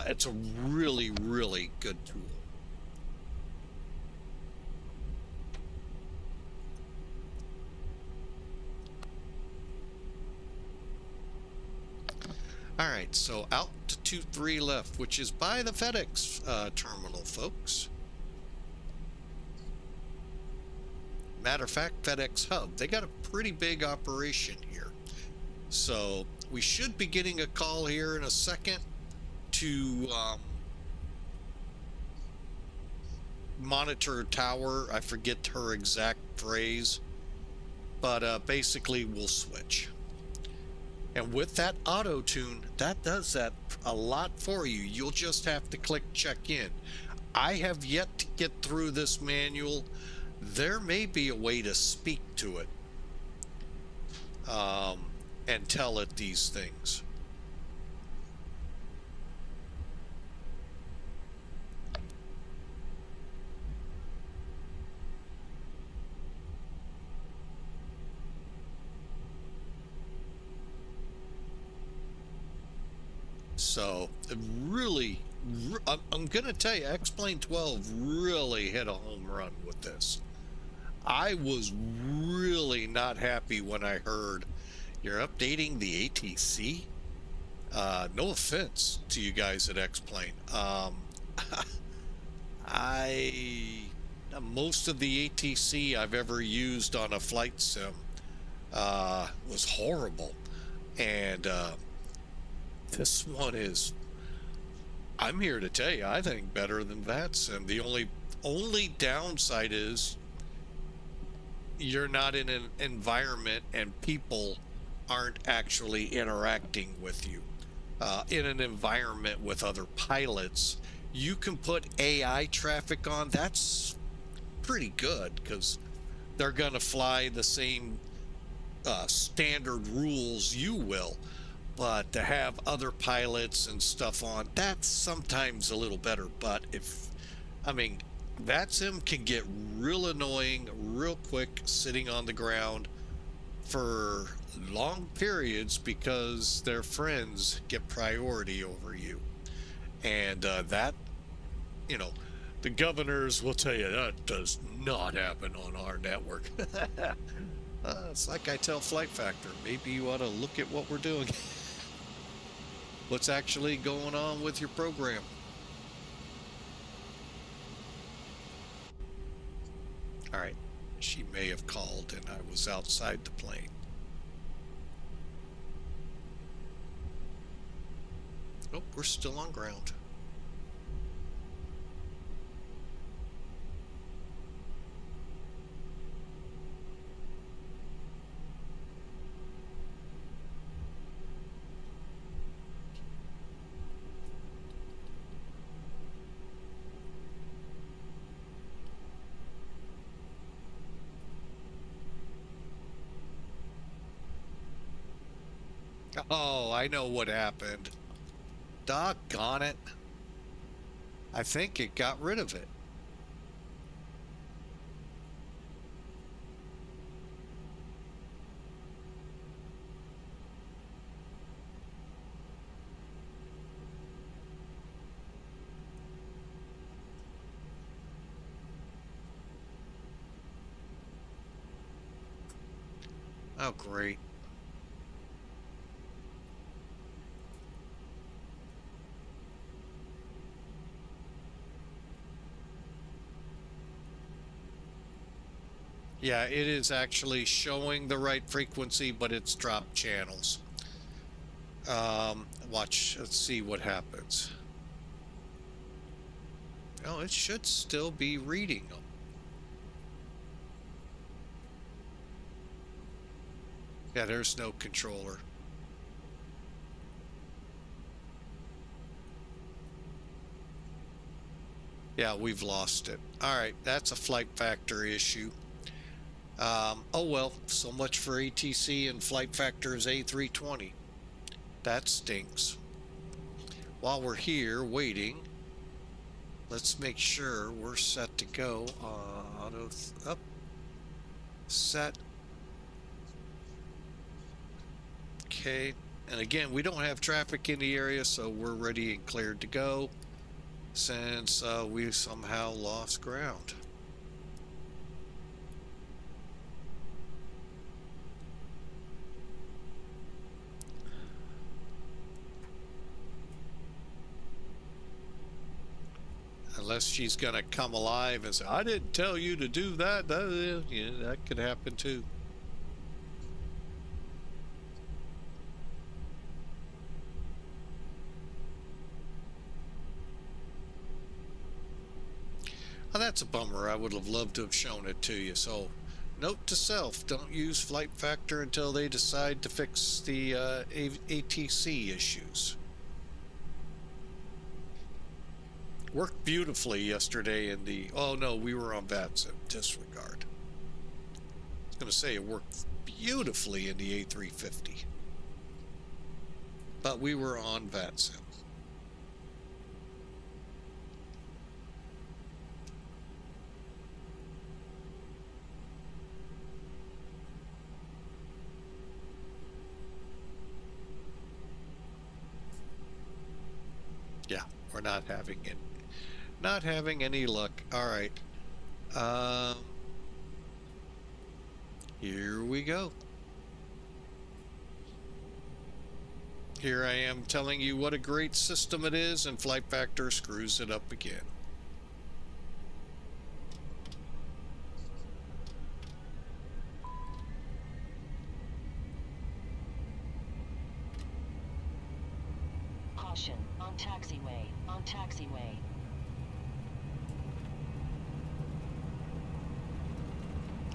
Speaker 2: it's a really, really good tool. All right, so out to 23 left, which is by the FedEx terminal, folks. Matter of fact, FedEx Hub, they got a pretty big operation here. So we should be getting a call here in a second to monitor tower. I forget her exact phrase, but basically we'll switch. And with that auto tune, that does that a lot for you. You'll just have to click check in. I have yet to get through this manual. There may be a way to speak to it and tell it these things. So really, I'm gonna tell you, XP12 really hit a home run with this. I was really not happy when I heard you're updating the ATC. No offense to you guys at X-Plane. Most of the ATC I've ever used on a flight sim was horrible, and this one is, I'm here to tell you, I think better than VATSIM. The only downside is you're not in an environment and people aren't actually interacting with you. In an environment with other pilots, you can put AI traffic on. That's pretty good because they're going to fly the same standard rules you will. But to have other pilots and stuff on, that's sometimes a little better. But VATSIM can get real annoying real quick sitting on the ground for long periods because their friends get priority over you. And that, the governors will tell you that does not happen on our network. It's like I tell Flight Factor, maybe you ought to look at what we're doing. What's actually going on with your program. All right, she may have called and I was outside the plane. Nope, we're still on ground. Oh, I know what happened. Doggone it. I think it got rid of it. Oh, great. Yeah, it is actually showing the right frequency, but it's dropped channels. Watch, let's see what happens. Oh, it should still be reading them. Yeah, there's no controller. Yeah, we've lost it. All right, that's a flight factor issue. Oh well, so much for ATC and flight factor's A320. That stinks. While we're here waiting, let's make sure we're set to go. Auto up, set. Okay, and again, we don't have traffic in the area, so we're ready and cleared to go since we somehow lost ground. Unless she's going to come alive and say, I didn't tell you to do that. Yeah, that could happen too. Oh, that's a bummer. I would have loved to have shown it to you. So, note to self, don't use flight factor until they decide to fix the ATC issues. Worked beautifully yesterday in the... Oh, no, we were on VATSIM. Disregard. I was going to say it worked beautifully in the A350. But we were on VATSIM. Yeah, we're not having it. Not having any luck. All right. Here we go. Here I am telling you what a great system it is, and flight factor screws it up again.
Speaker 3: Caution, on taxiway, on taxiway.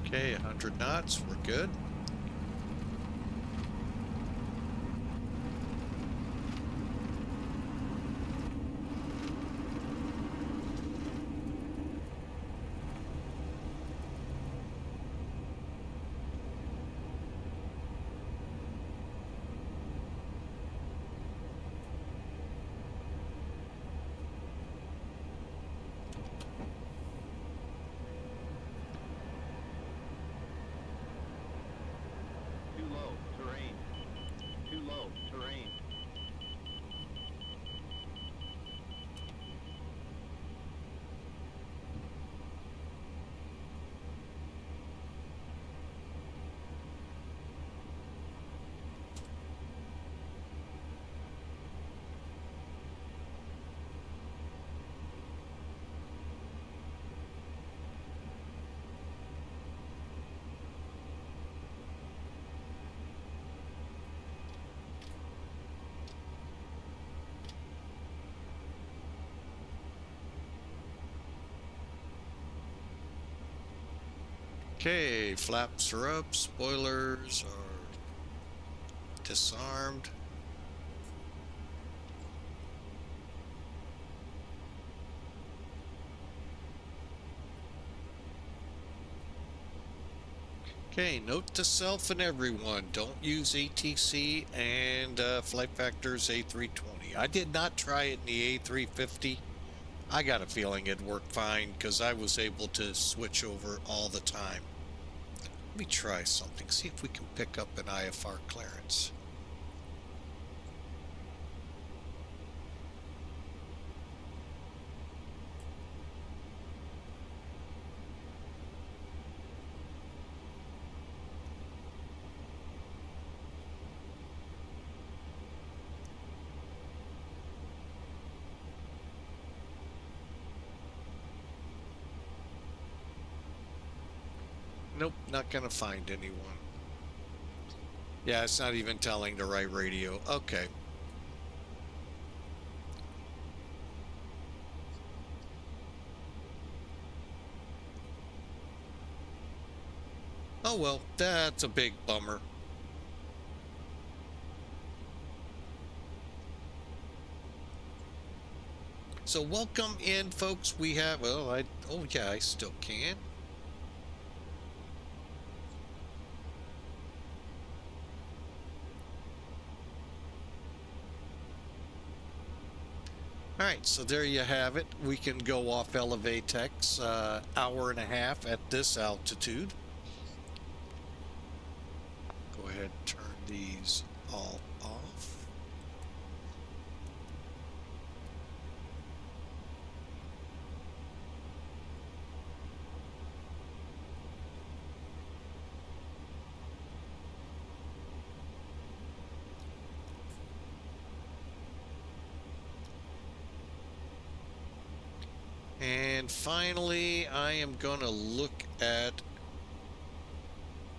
Speaker 2: Okay, 100 knots, we're good.
Speaker 8: Too low, terrain. Too low, terrain.
Speaker 2: Okay, flaps are up, spoilers are disarmed. Okay, note to self and everyone, don't use ATC and flight factor's A320. I did not try it in the A350. I got a feeling it worked fine because I was able to switch over all the time. Let me try something, see if we can pick up an IFR clearance. Nope, not gonna find anyone. Yeah, it's not even telling the right radio. Okay. Oh well, that's a big bummer. So welcome in, folks. We have, oh yeah, I still can. All right, so there you have it. We can go off Elevatex, hour and a half at this altitude. Go ahead and turn these all off. And finally, I am going to look at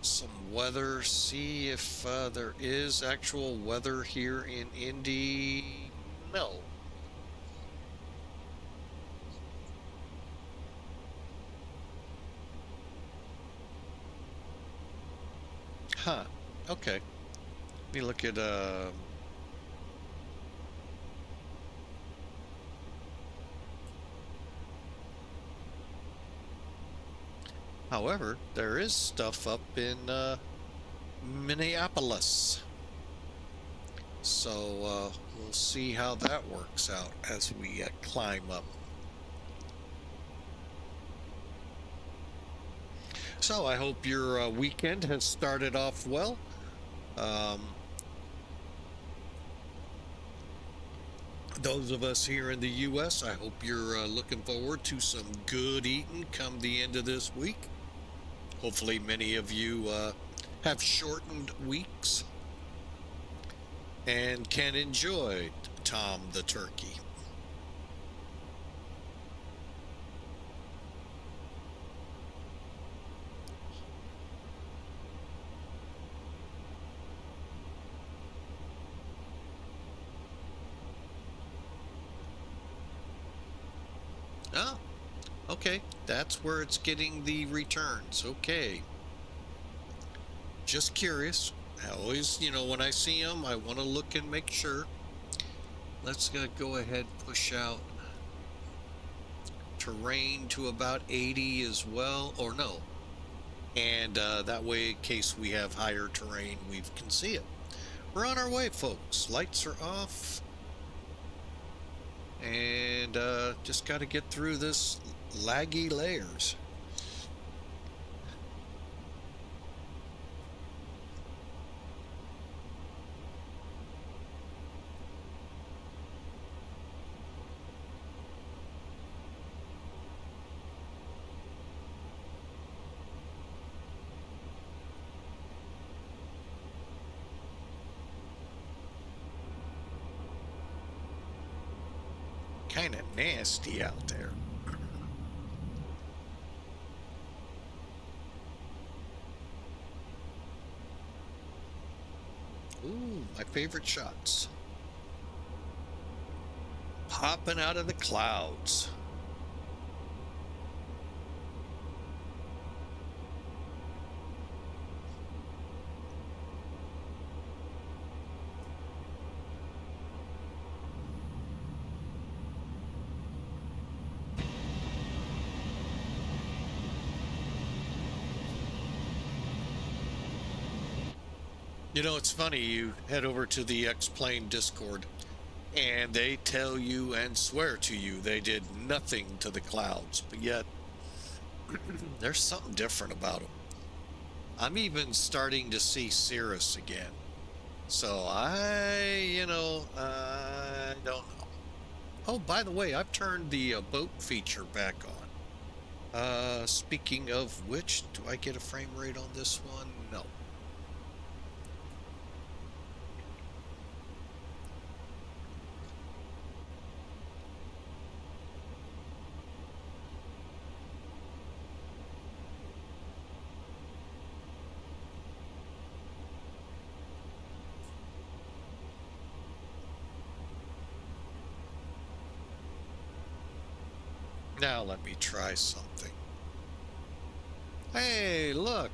Speaker 2: some weather, see if there is actual weather here in Indy. No. Huh. Okay. Let me look at however, there is stuff up in Minneapolis. So we'll see how that works out as we climb up. So I hope your weekend has started off well. Those of us here in the U.S., I hope you're looking forward to some good eating come the end of this week. Hopefully many of you have shortened weeks and can enjoy Tom the Turkey. Oh, okay. That's where it's getting the returns. Okay. Just curious. I always, when I see them, I want to look and make sure. Let's go ahead and push out terrain to about 80 as well, or no. And that way, in case we have higher terrain, we can see it. We're on our way, folks. Lights are off. And just got to get through this laggy layers. Kind of nasty out there. Ooh, my favorite shots. Popping out of the clouds. It's funny, you head over to the X-Plane Discord, and they tell you and swear to you they did nothing to the clouds, but yet there's something different about them. I'm even starting to see cirrus again. So I don't know. Oh, by the way, I've turned the boat feature back on. Speaking of which, do I get a frame rate on this one? No. Now let me try something. Hey, look.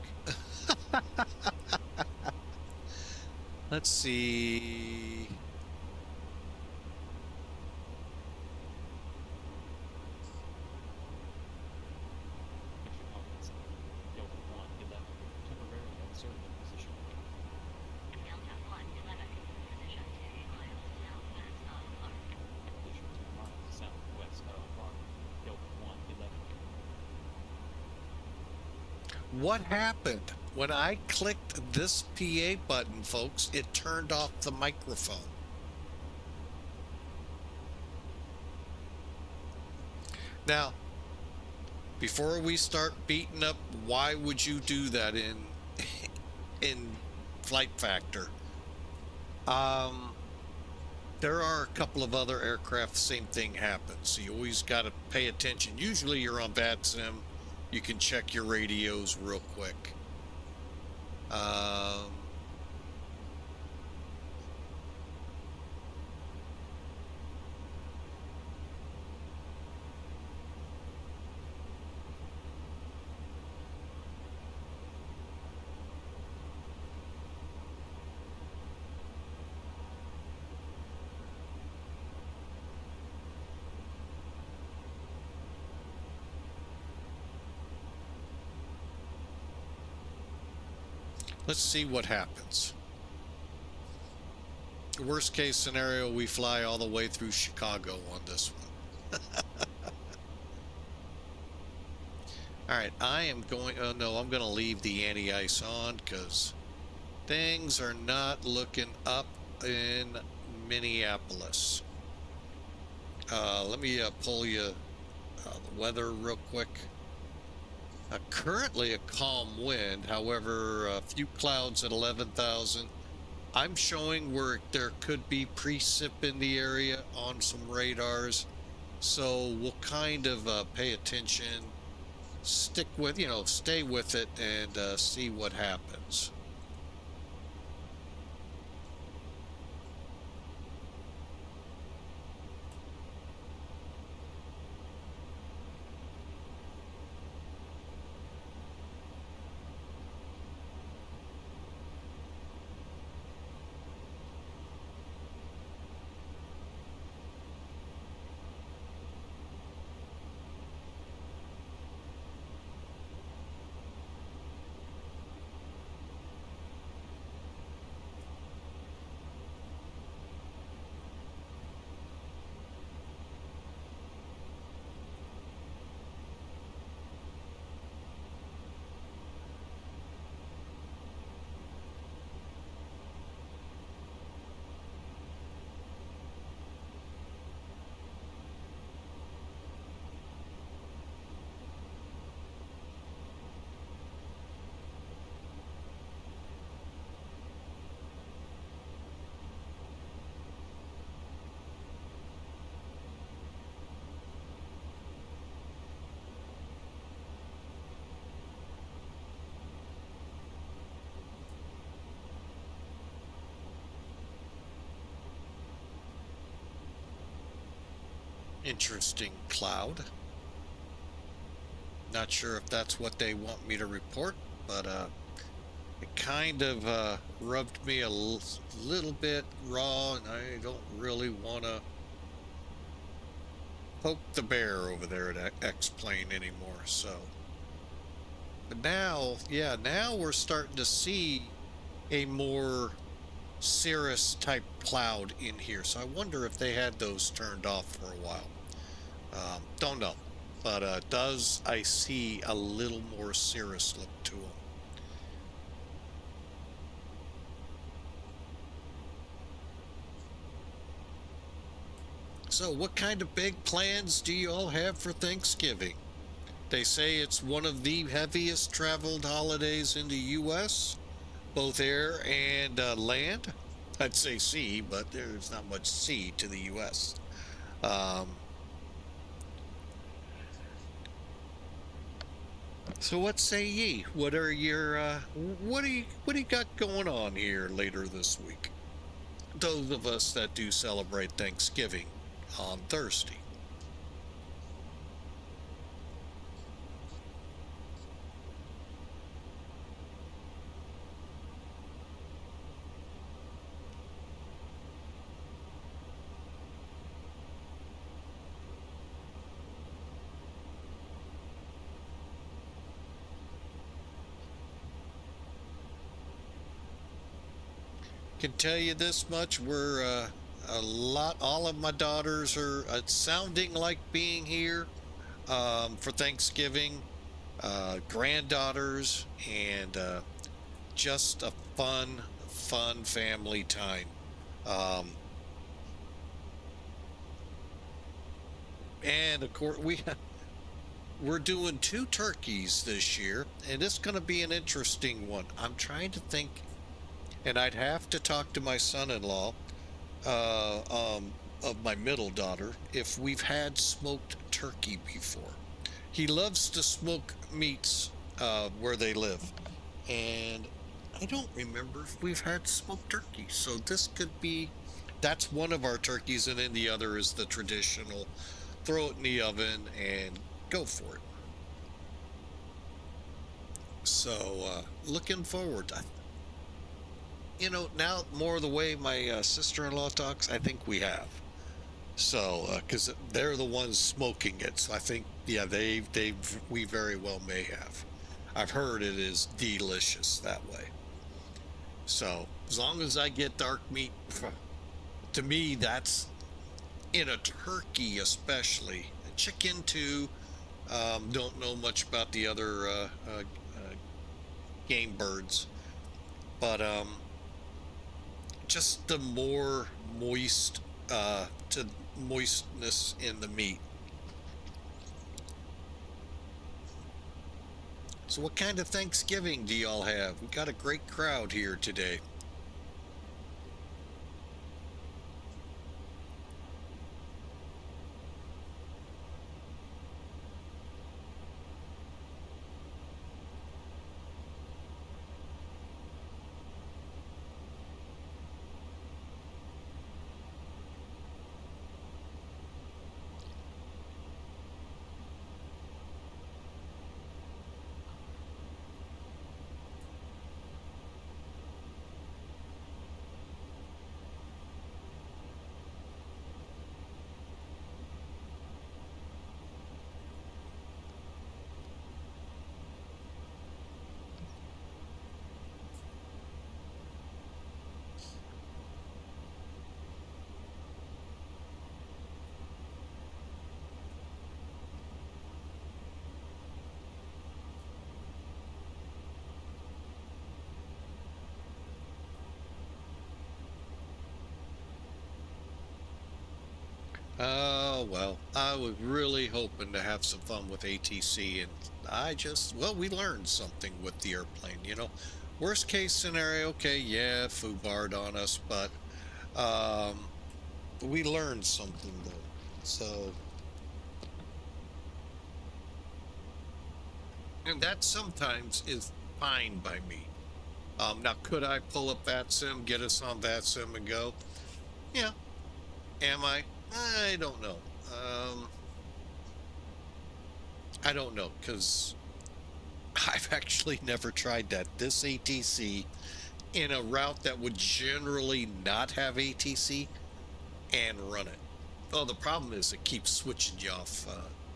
Speaker 2: Let's see.
Speaker 4: Delta 111, temporarily uncertain of position.
Speaker 3: Delta 111, position 2 miles southwest of Clark.
Speaker 4: Position 2 miles southwest of Clark. Delta 111.
Speaker 2: What happened? When I clicked this PA button, folks, it turned off the microphone. Now, before we start beating up, why would you do that in Flight Factor? There are a couple of other aircraft, the same thing happens. So you always got to pay attention. Usually you're on VATSIM. You can check your radios real quick. Let's see what happens. Worst case scenario, we fly all the way through Chicago on this one. All right, I am going, oh no, I'm going to leave the anti-ice on because things are not looking up in Minneapolis. Let me pull you the weather real quick. Currently a calm wind, however, a few clouds at 11,000. I'm showing where there could be precip in the area on some radars. So we'll kind of pay attention, stick with, stay with it and see what happens. Interesting cloud. Not sure if that's what they want me to report, but it kind of rubbed me a little bit raw, and I don't really want to poke the bear over there at X-Plane anymore. So, but now, yeah, now we're starting to see a more cirrus type cloud in here. So I wonder if they had those turned off for a while. Don't know, but I see a little more cirrus look to them. So what kind of big plans do you all have for Thanksgiving? They say it's one of the heaviest traveled holidays in the U.S., both air and land. I'd say sea, but there's not much sea to the U.S. So what say ye? What are your what do you got going on here later this week? Those of us that do celebrate Thanksgiving on Thursday. Can tell you this much, we're all of my daughters are sounding like being here for Thanksgiving, granddaughters, and just a fun family time. Um, and of course, we're doing 2 turkeys this year, and it's going to be an interesting one. I'm trying to think, and I'd have to talk to my son-in-law of my middle daughter if we've had smoked turkey before. He loves to smoke meats where they live, and I don't remember if we've had smoked turkey. So this could be, that's one of our turkeys, and then the other is the traditional throw it in the oven and go for it. So looking forward. Now more the way my sister-in-law talks, I think we have. So because they're the ones smoking it, so I think yeah, we very well may have. I've heard it is delicious that way. So as long as I get dark meat, to me that's in a turkey especially. Chicken too. Don't know much about the other game birds, but just the more to moistness in the meat. So what kind of Thanksgiving do y'all have? We got a great crowd here today. Oh, well, I was really hoping to have some fun with ATC, and well, we learned something with the airplane. Worst case scenario, okay, yeah, foobarred on us, but um, we learned something though. So, and that sometimes is fine by me. Now, could I pull up that sim, get us on that sim and go? Yeah. Am I? I don't know. I don't know because I've actually never tried that. This ATC in a route that would generally not have ATC and run it. Oh, the problem is it keeps switching you off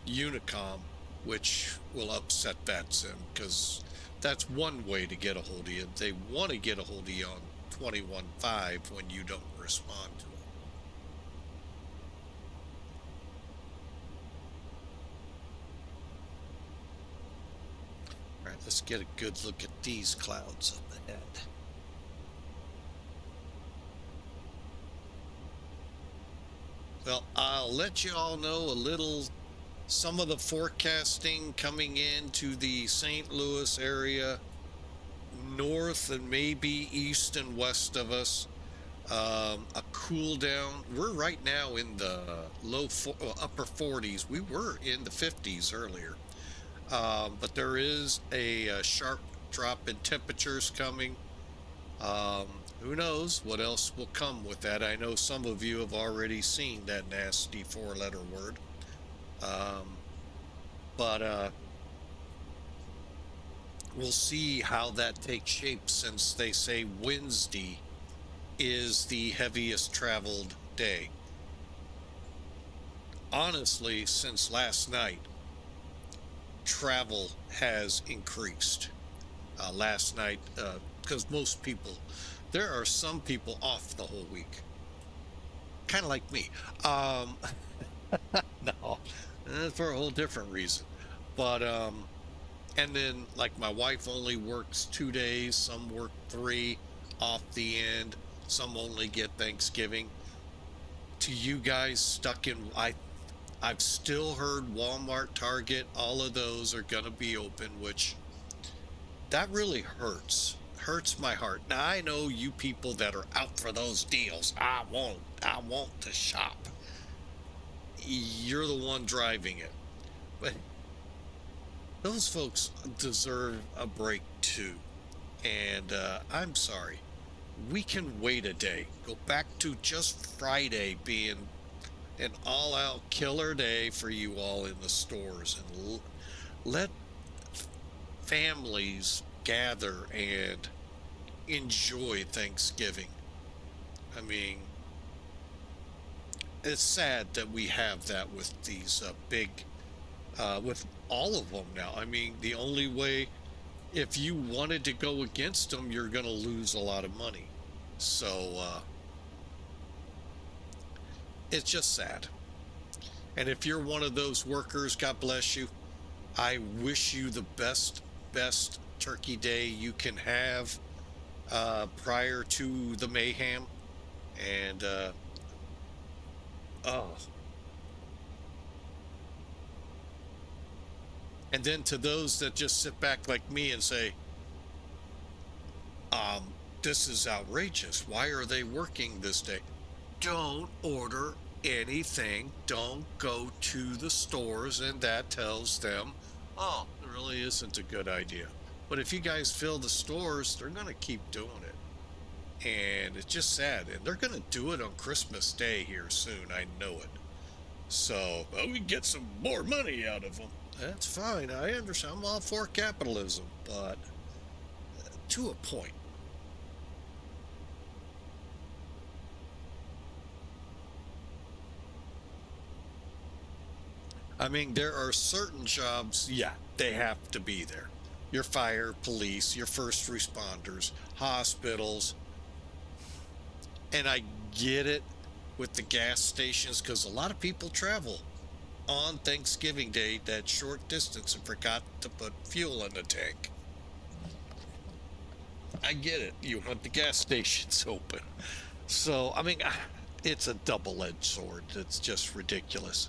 Speaker 2: Unicom, which will upset that sim because that's one way to get a hold of you. They want to get a hold of you on 21.5 when you don't respond to them. All right, let's get a good look at these clouds up ahead. Well, I'll let you all know some of the forecasting coming into the St. Louis area, north and maybe east and west of us. A cool down. We're right now in the upper 40s. We were in the 50s earlier. But there is a sharp drop in temperatures coming. Who knows what else will come with that? I know some of you have already seen that nasty 4-letter word. But we'll see how that takes shape since they say Wednesday is the heaviest traveled day. Honestly, since last night, travel has increased. Last night, because most people, there are some people off the whole week, kind of like me. No, for a whole different reason. But and then like my wife only works 2 days, some work 3 off the end, some only get Thanksgiving. To you guys stuck in, I've still heard Walmart, Target, all of those are gonna be open, which that really hurts my heart. Now I know you people that are out for those deals. I want to shop. You're the one driving it, but those folks deserve a break too. And I'm sorry, we can wait a day. Go back to just Friday being an all-out killer day for you all in the stores, and let families gather and enjoy Thanksgiving. I mean, it's sad that we have that with these with all of them now. I mean, the only way, if you wanted to go against them, you're going to lose a lot of money. So, it's just sad. And if you're one of those workers, God bless you. I wish you the best turkey day you can have prior to the mayhem. And oh, and then to those that just sit back like me and say, this is outrageous, why are they working this day? Don't order anything. Don't go to the stores, and that tells them, oh, it really isn't a good idea. But if you guys fill the stores, they're going to keep doing it. And it's just sad. And they're going to do it on Christmas Day here soon. I know it. So, well, we get some more money out of them. That's fine. I understand. I'm all for capitalism, but to a point. I mean, there are certain jobs, yeah, they have to be there. Your fire, police, your first responders, hospitals. And I get it with the gas stations, because a lot of people travel on Thanksgiving Day that short distance and forgot to put fuel in the tank. I get it. You want the gas stations open. So, I mean, it's a double-edged sword. It's just ridiculous.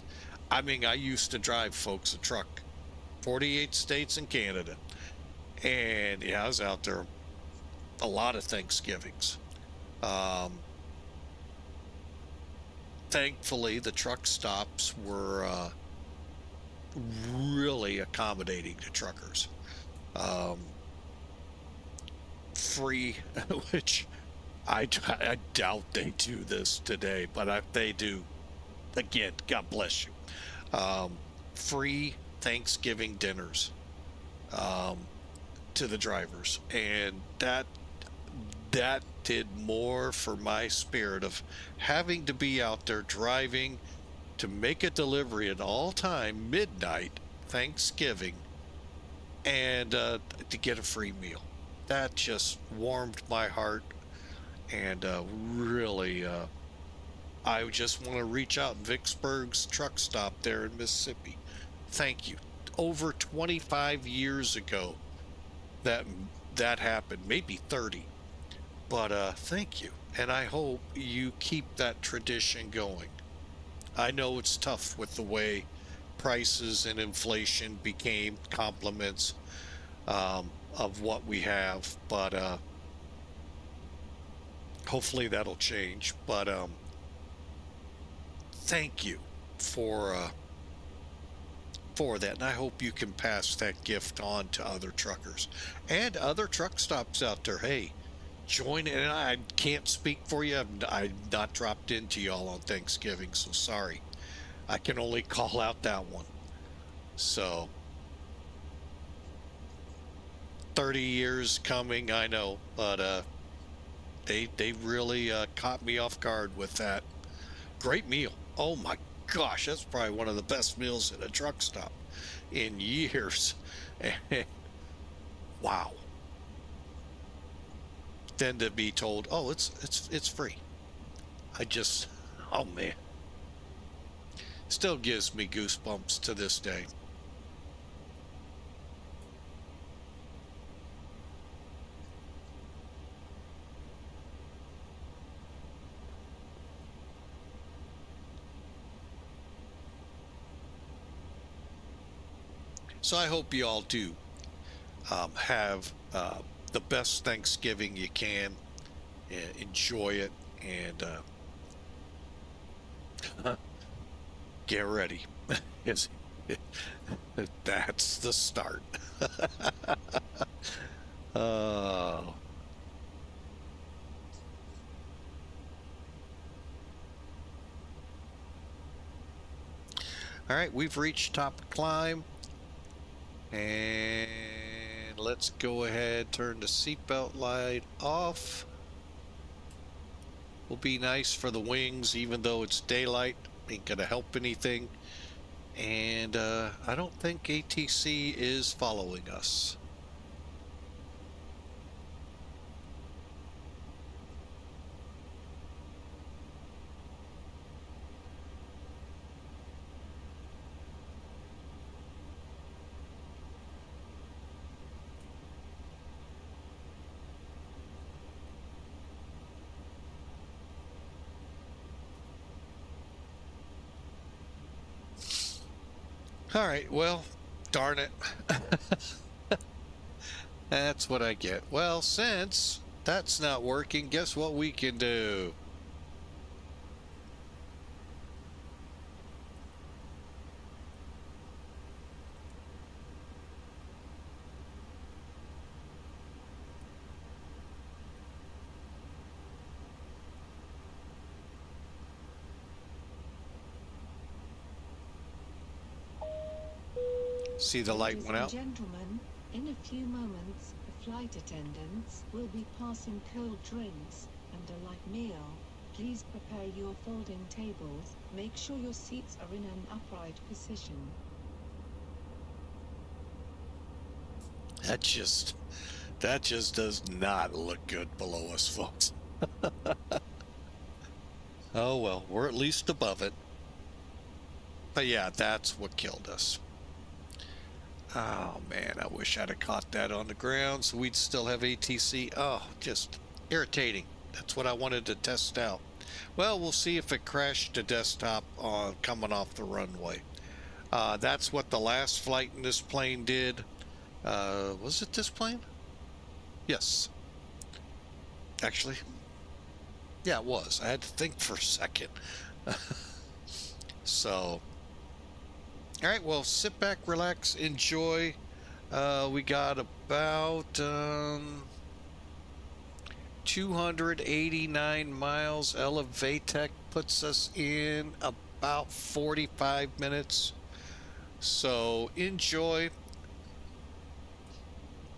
Speaker 2: I mean, I used to drive, folks, a truck, 48 states and Canada. And yeah, I was out there a lot of Thanksgivings. Thankfully, the truck stops were really accommodating to truckers. Free, which I doubt they do this today, but if they do, again, God bless you. Free Thanksgiving dinners to the drivers, and that did more for my spirit of having to be out there driving to make a delivery at all time midnight Thanksgiving, and to get a free meal. That just warmed my heart, and really I just want to reach out. Vicksburg's truck stop there in Mississippi, thank you. Over 25 years ago that happened, maybe 30. But thank you, and I hope you keep that tradition going. I know it's tough with the way prices and inflation became complements of what we have, but hopefully that'll change. But thank you for that, and I hope you can pass that gift on to other truckers and other truck stops out there. Hey, join in. I can't speak for you. I've not dropped into y'all on Thanksgiving, so sorry. I can only call out that one. So 30 years coming, I know, but they really caught me off guard with that. Great meal. Oh my gosh, that's probably one of the best meals at a truck stop in years. Wow. than to be told, oh, it's free. I just, oh man, still gives me goosebumps to this day. So I hope you all do have the best Thanksgiving you can. Enjoy it and get ready. It's, that's the start. Oh. All right, we've reached top of climb. And let's go ahead, turn the seatbelt light off. Will be nice for the wings, even though it's daylight. Ain't gonna help anything. And I don't think ATC is following us. All right, well, darn it. That's what I get. Well, since that's not working, guess what we can do? See, the light went out.
Speaker 6: Ladies and gentlemen, in a few moments, the flight attendants will be passing cold drinks and a light meal. Please prepare your folding tables. Make sure your seats are in an upright position.
Speaker 2: That just does not look good below us, folks. Oh well, we're at least above it. But yeah, that's what killed us. Oh man, I wish I'd have caught that on the ground so we'd still have ATC. Oh, just irritating. That's what I wanted to test out. Well, we'll see if it crashed the desktop on coming off the runway. That's what the last flight in this plane did. Was it this plane? Yes. Actually, yeah, it was. I had to think for a second. So, all right, well, sit back, relax, enjoy. We got about 289 miles. Elevatech puts us in about 45 minutes. So enjoy,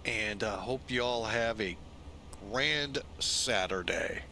Speaker 2: and hope you all have a grand Saturday.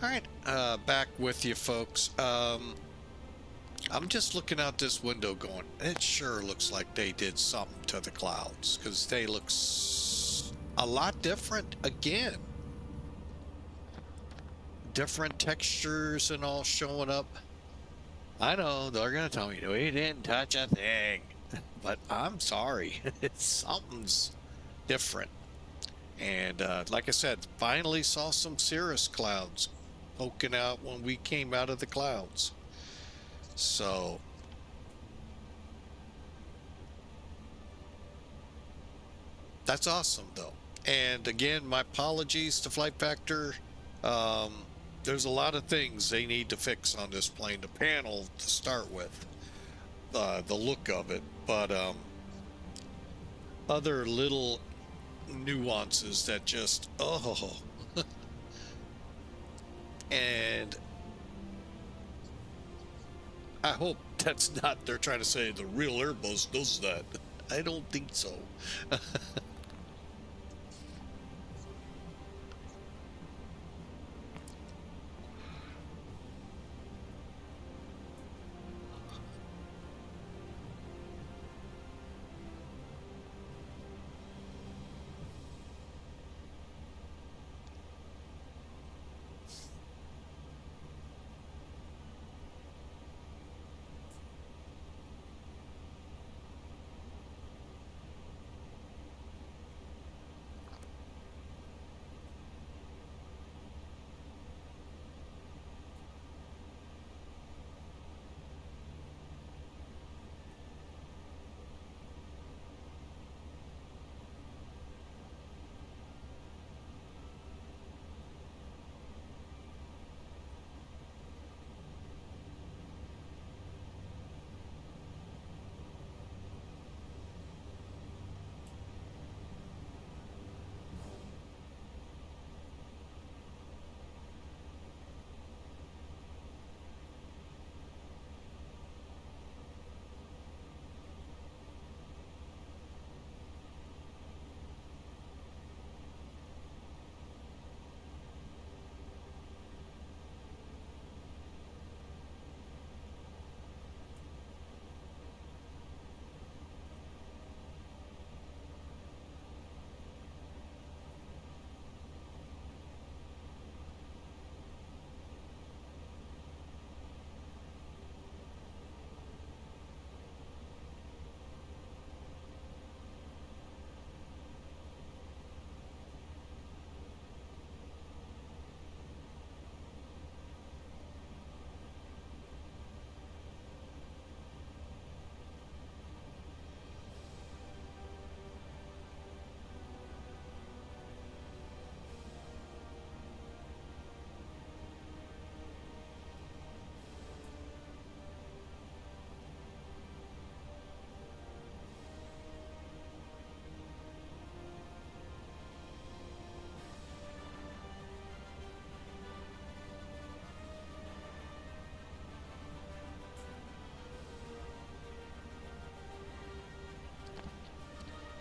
Speaker 2: All right, back with you folks. I'm just looking out this window going, it sure looks like they did something to the clouds because they look a lot different again. Different textures and all showing up. I know they're going to tell me, we didn't touch a thing, but I'm sorry. Something's different. And like I said, finally saw some cirrus clouds poking out when we came out of the clouds. So that's awesome though. And again, my apologies to Flight Factor. There's a lot of things they need to fix on this plane. The panel to start with, the look of it, but other little nuances that just and I hope that's not they're trying to say the real Airbus does that. I don't think so.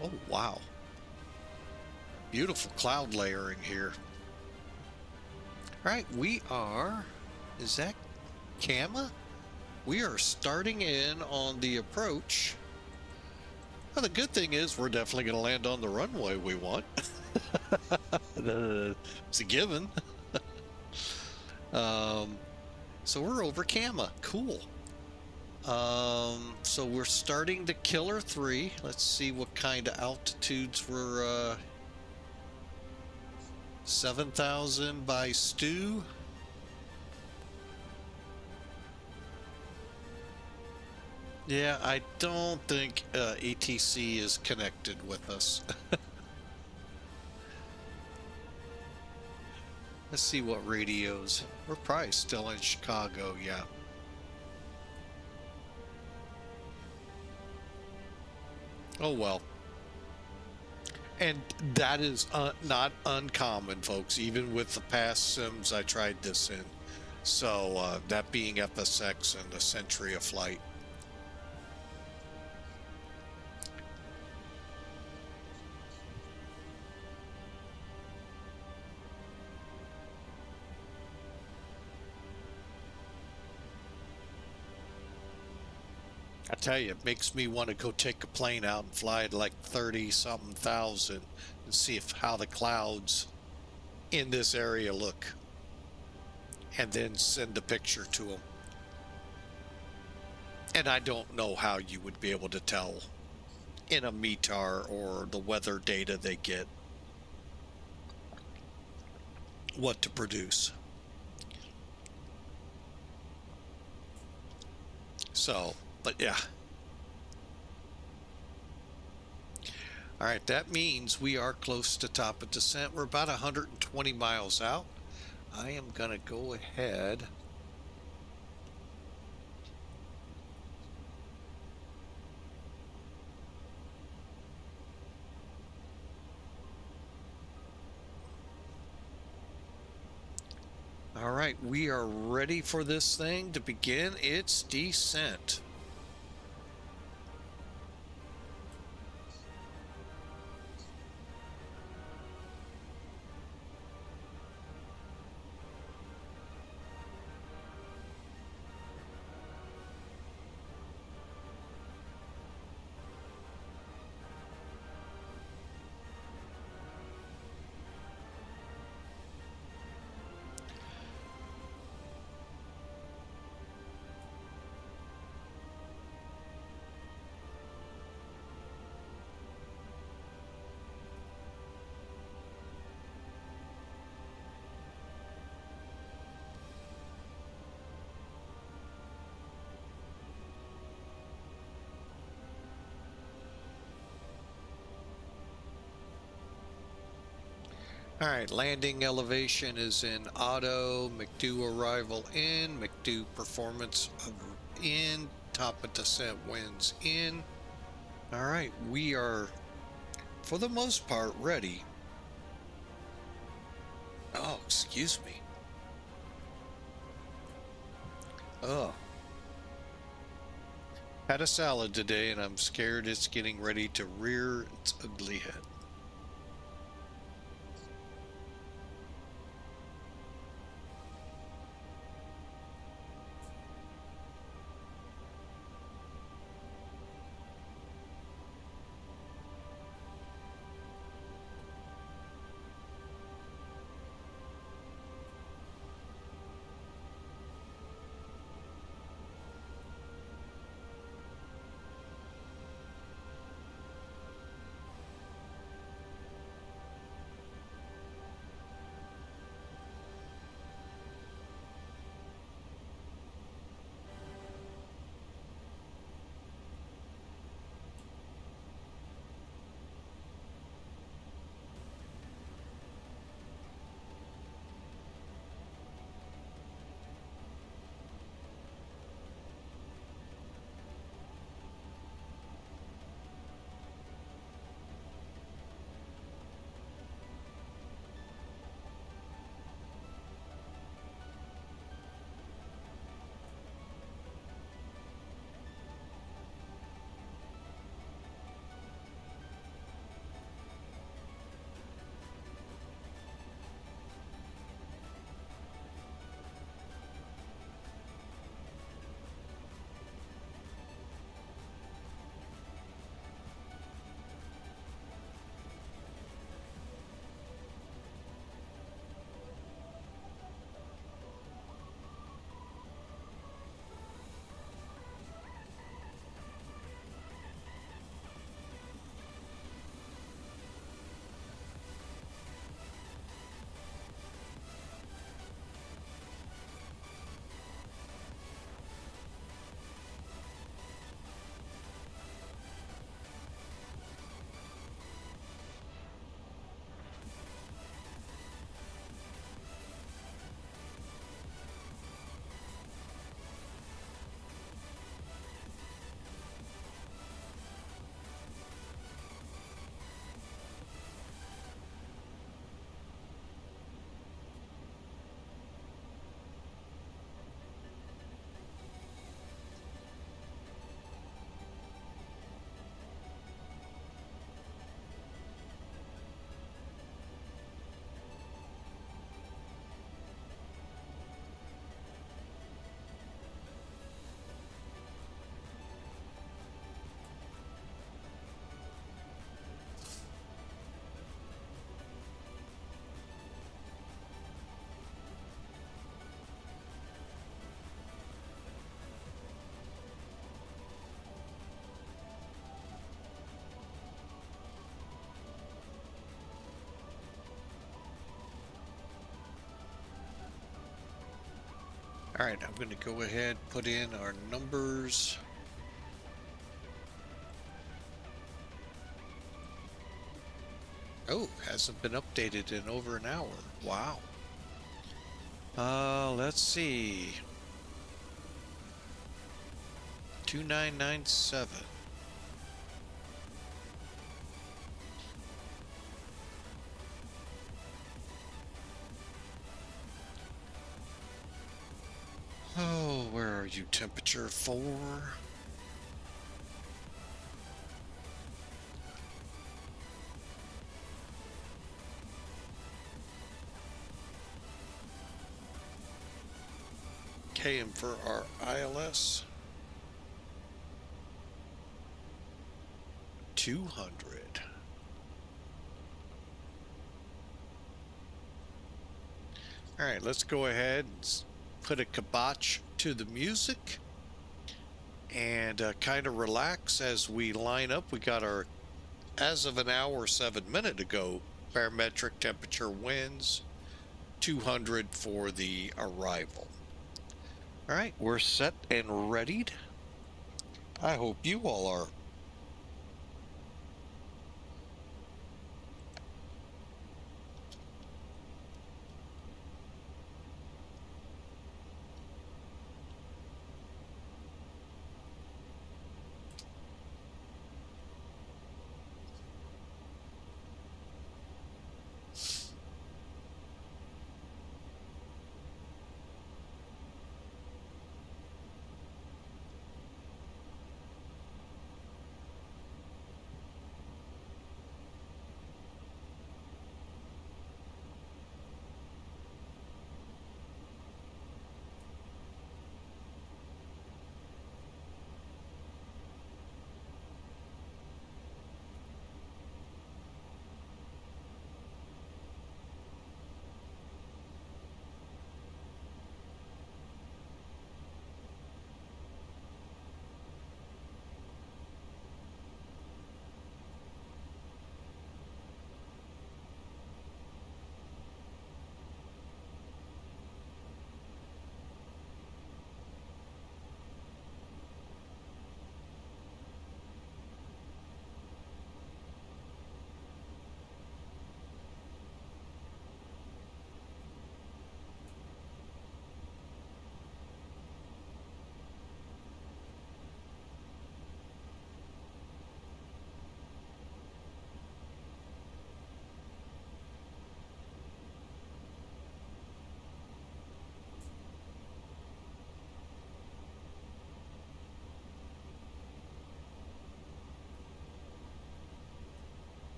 Speaker 2: Oh, wow. Beautiful cloud layering here. All right, we are, is that KAMMA? We are starting in on the approach. Well, the good thing is we're definitely going to land on the runway we want. It's a given. So we're over KAMMA. Cool. So we're starting the Killer 3. Let's see what kind of altitudes we're 7,000 by Stu. Yeah, I don't think ATC is connected with us. Let's see what radios. We're probably still in Chicago, yeah. Oh well. And that is not uncommon, folks. Even with the past sims I tried this in. So that being FSX and the Century of Flight. I tell you, it makes me want to go take a plane out and fly at like 30 something thousand and see if how the clouds in this area look, and then send a picture to them. And I don't know how you would be able to tell in a METAR or the weather data they get what to produce. So, but yeah. All right, that means we are close to top of descent. We're about 120 miles out. I am going to go ahead. All right, we are ready for this thing to begin its descent. All right, landing elevation is in auto, McDo arrival in, McDo performance in, top of descent winds in. All right, we are, for the most part, ready. Oh, excuse me. Oh. Had a salad today and I'm scared it's getting ready to rear its ugly head. All right, I'm going to go ahead, put in our numbers. Oh, hasn't been updated in over an hour. Wow. Let's see. 2997. Oh, where are you? Temperature 4. KM for our ILS. 200. All right, let's go ahead and put a kibosh to the music and kind of relax as we line up. We got our, as of an hour 7 minutes ago, barometric temperature winds 200 for the arrival. All right, we're set and readied. I hope you all are.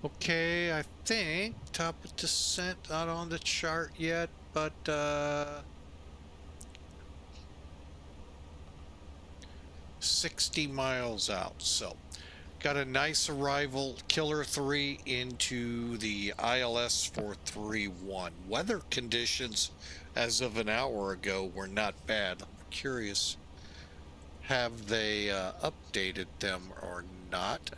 Speaker 2: Okay, I think top of descent not on the chart yet, but 60 miles out. So got a nice arrival, Killer 3 into the ILS 431. Weather conditions as of an hour ago were not bad. I'm curious, have they updated them or not?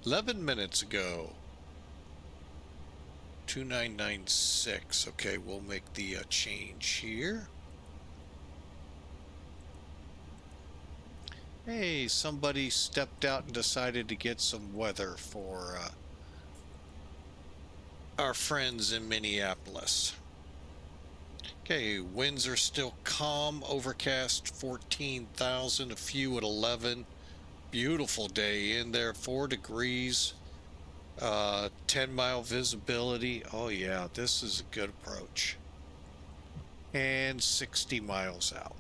Speaker 2: 11 minutes ago. 2996. Okay, we'll make the change here. Hey, somebody stepped out and decided to get some weather for our friends in Minneapolis. Okay, winds are still calm, overcast 14,000, a few at 11. Beautiful day in there, 4 degrees, 10-mile visibility. Oh yeah, this is a good approach. And 60 miles out.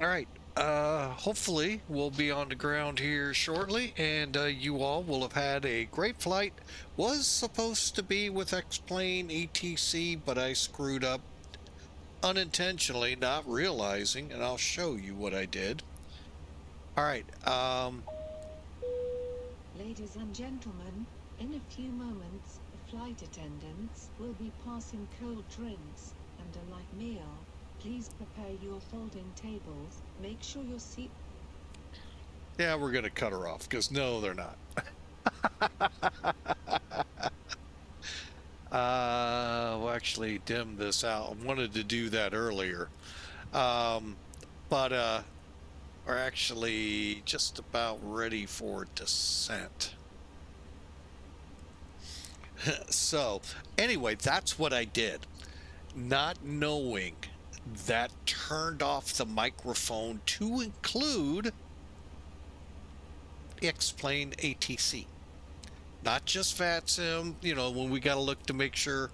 Speaker 2: All right. Hopefully we'll be on the ground here shortly, and you all will have had a great flight. Was supposed to be with X-Plane ETC, but I screwed up unintentionally, not realizing, and I'll show you what I did. All right.
Speaker 6: Ladies and gentlemen, in a few moments, the flight attendants will be passing cold drinks and a light meal. Please prepare your folding tables. Make sure your seat.
Speaker 2: Yeah, we're gonna cut her off because no, they're not. We'll actually dim this out. I wanted to do that earlier, but we're actually just about ready for descent. So anyway, that's what I did, not knowing that turned off the microphone to include X-Plane ATC, not just VATSIM. You know, when we got to look to make sure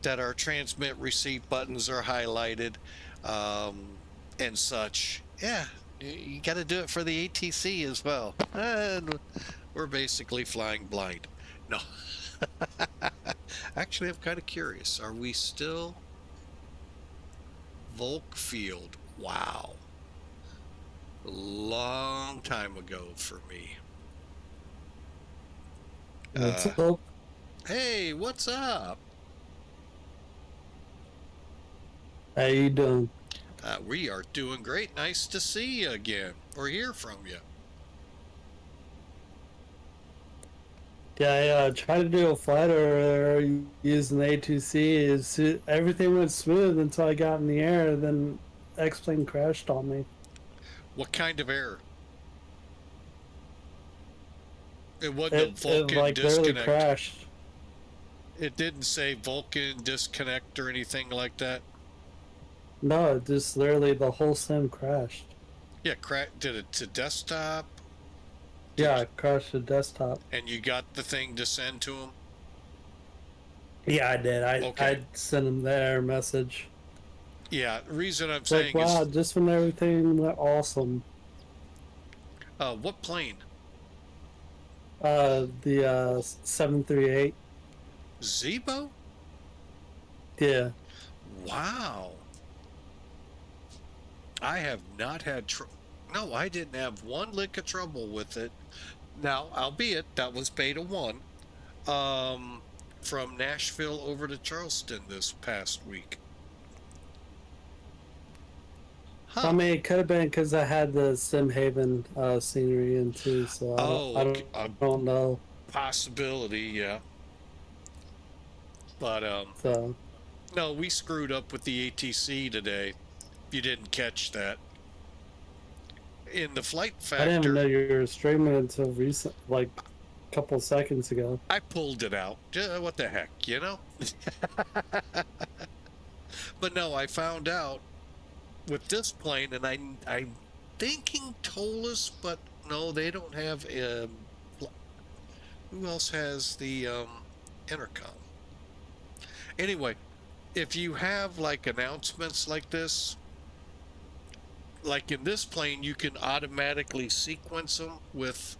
Speaker 2: that our transmit receive buttons are highlighted and such. Yeah, you got to do it for the ATC as well. And we're basically flying blind. No. Actually, I'm kind of curious. Are we still Volk Field? Wow. Long time ago for me.
Speaker 9: What's up?
Speaker 2: Hey, what's up?
Speaker 9: How you doing?
Speaker 2: We are doing great. Nice to see you again or hear from you.
Speaker 9: Yeah, I tried to do a flight earlier using the A2C. Everything went smooth until I got in the air, then X-Plane crashed on me.
Speaker 2: What kind of error? It wasn't a Vulcan
Speaker 9: like literally
Speaker 2: disconnect.
Speaker 9: crashed.
Speaker 2: It didn't say Vulcan disconnect or anything like that.
Speaker 9: No, it just literally the whole sim crashed.
Speaker 2: Yeah, did it to desktop?
Speaker 9: Yeah, it crashed the desktop.
Speaker 2: And you got the thing to send to him?
Speaker 9: Yeah, I did. I sent him the error message.
Speaker 2: Yeah, the reason I'm
Speaker 9: It's
Speaker 2: saying
Speaker 9: like, wow,
Speaker 2: is...
Speaker 9: just when everything went awesome.
Speaker 2: What plane?
Speaker 9: The 738.
Speaker 2: Zebo?
Speaker 9: Yeah.
Speaker 2: Wow. I have not had no, I didn't have one lick of trouble with it. Now, albeit that was beta 1 from Nashville over to Charleston this past week. Huh.
Speaker 9: I mean, it could have been because I had the Simhaven scenery in too, so I don't know.
Speaker 2: Possibility, yeah. But
Speaker 9: So
Speaker 2: no, we screwed up with the ATC today. If you didn't catch that. In the flight factor,
Speaker 9: I didn't even know you were streaming until recent, like a couple seconds ago.
Speaker 2: I pulled it out. What the heck, you know? But no, I found out with this plane, and I'm thinking Tolus, but no, they don't have. Who else has the intercom? Anyway, if you have like announcements like this, like in this plane, you can automatically sequence them with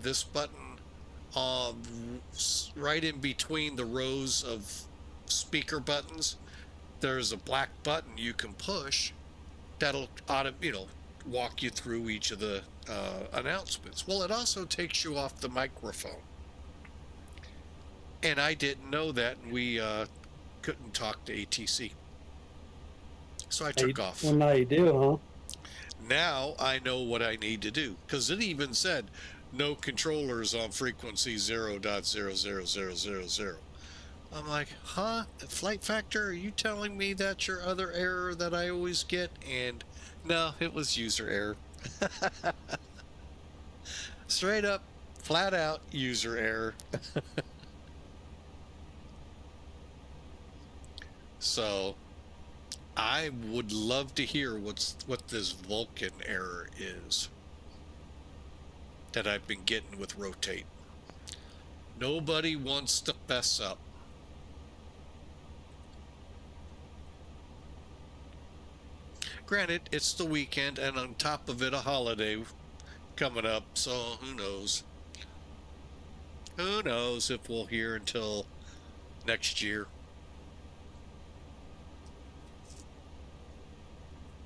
Speaker 2: this button right in between the rows of speaker buttons. There's a black button you can push that'll walk you through each of the announcements. Well, it also takes you off the microphone, and I didn't know that, and we couldn't talk to ATC, so I took off.
Speaker 9: Well, now you do, huh?
Speaker 2: Now I know what I need to do, because it even said no controllers on frequency 0.00000. I'm like, huh? Flight Factor, are you telling me that's your other error that I always get? And no, it was user error. Straight up, flat out user error. So I would love to hear what this Vulcan error is that I've been getting with rotate. Nobody wants to fess up. Granted, it's the weekend and on top of it a holiday coming up, so who knows? Who knows if we'll hear until next year.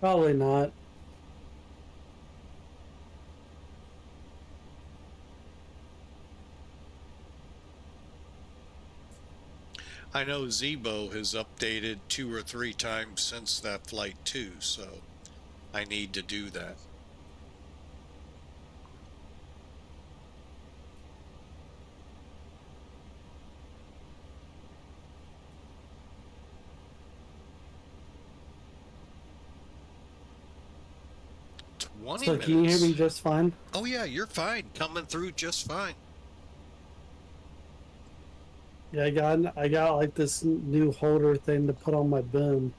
Speaker 9: Probably not.
Speaker 2: I know Zebo has updated 2 or 3 times since that flight too, so I need to do that.
Speaker 9: So can you hear me just fine?
Speaker 2: Oh yeah, you're fine. Coming through just fine.
Speaker 9: Yeah, I got like this new holder thing to put on my boom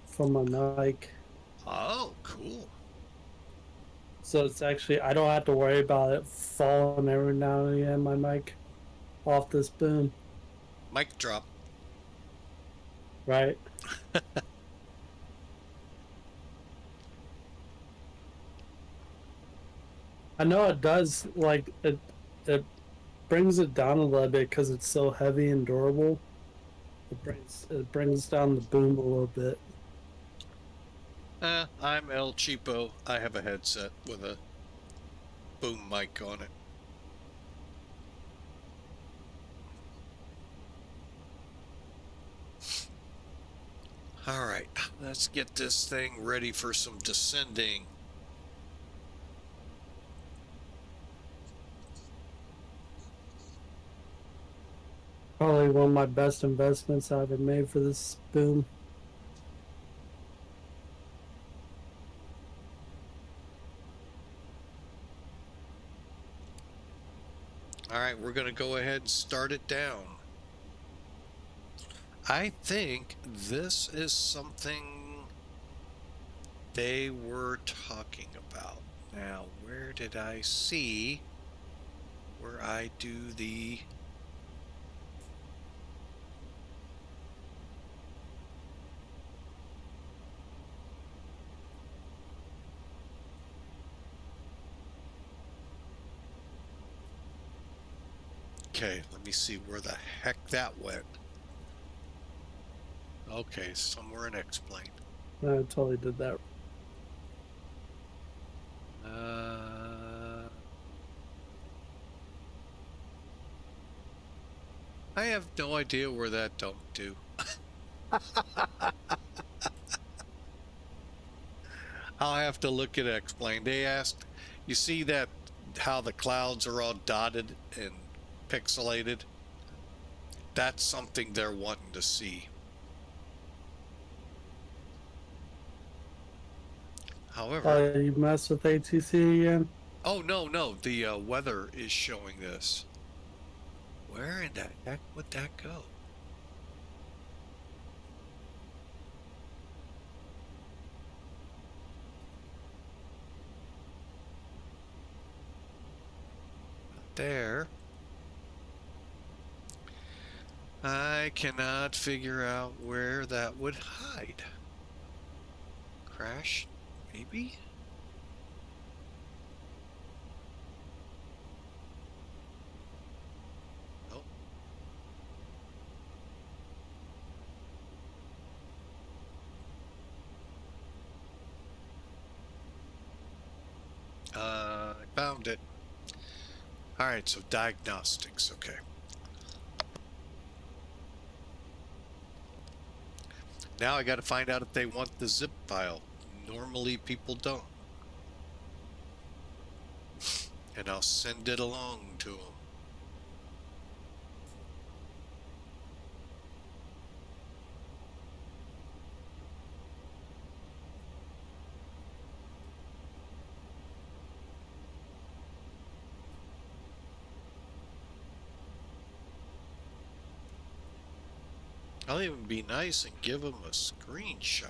Speaker 9: from my mic.
Speaker 2: Oh, cool.
Speaker 9: So it's actually I don't have to worry about it falling every now and again, my mic off this boom.
Speaker 2: Mic drop.
Speaker 9: Right. I know it does like it brings it down a little bit because it's so heavy and durable. It brings down the boom a little bit.
Speaker 2: I'm El Cheapo. I have a headset with a boom mic on it. All right, let's get this thing ready for some descending.
Speaker 9: Probably one of my best investments I've ever made for this boom.
Speaker 2: All right, we're going to go ahead and start it down. I think this is something they were talking about. Now, where did I see where I do the... Okay, let me see where the heck that went. Okay, somewhere in X-Plane.
Speaker 9: I totally did that.
Speaker 2: I have no idea where that dumped to. I'll have to look at X-Plane. They asked, you see that how the clouds are all dotted and pixelated? That's something they're wanting to see. However,
Speaker 9: You mess with ATC again?
Speaker 2: oh no, the weather is showing this. Where in the heck would that go? There. I cannot figure out where that would hide. Crash, maybe? Nope. I found it. All right, so diagnostics, okay. Now I got to find out if they want the zip file. Normally people don't. And I'll send it along to them. I'll even be nice and give him a screenshot.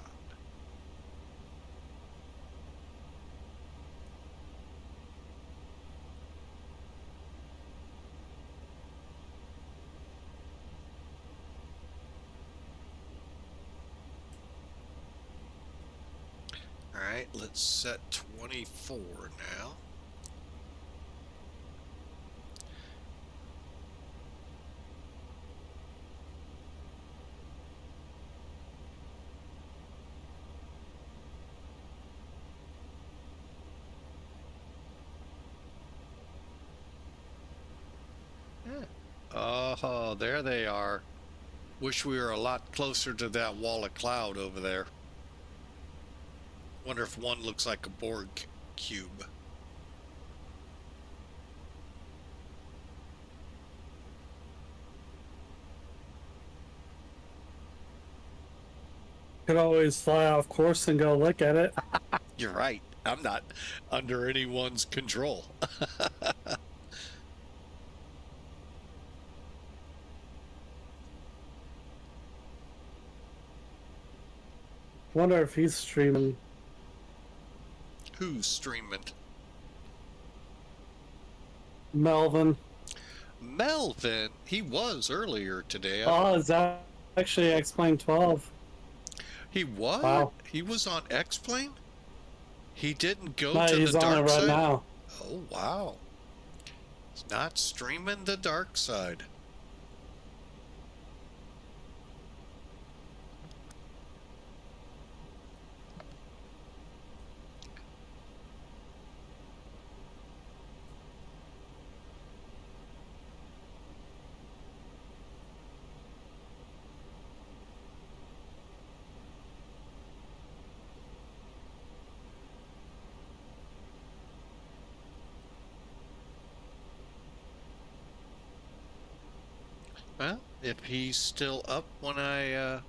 Speaker 2: All right, let's set 24 now. Oh, there they are. Wish we were a lot closer to that wall of cloud over there. Wonder if one looks like a Borg cube.
Speaker 9: Could always fly off course and go look at it.
Speaker 2: You're right. I'm not under anyone's control.
Speaker 9: Wonder if he's streaming.
Speaker 2: Who's streaming?
Speaker 9: Melvin.
Speaker 2: Melvin? He was earlier today.
Speaker 9: Oh, is that actually X-Plane 12?
Speaker 2: He was?
Speaker 9: Wow.
Speaker 2: He was on X-Plane? He didn't go
Speaker 9: No,
Speaker 2: to
Speaker 9: he's
Speaker 2: the
Speaker 9: on
Speaker 2: dark
Speaker 9: it right
Speaker 2: side?
Speaker 9: now.
Speaker 2: Oh, wow. He's not streaming the dark side. Well, if he's still up when I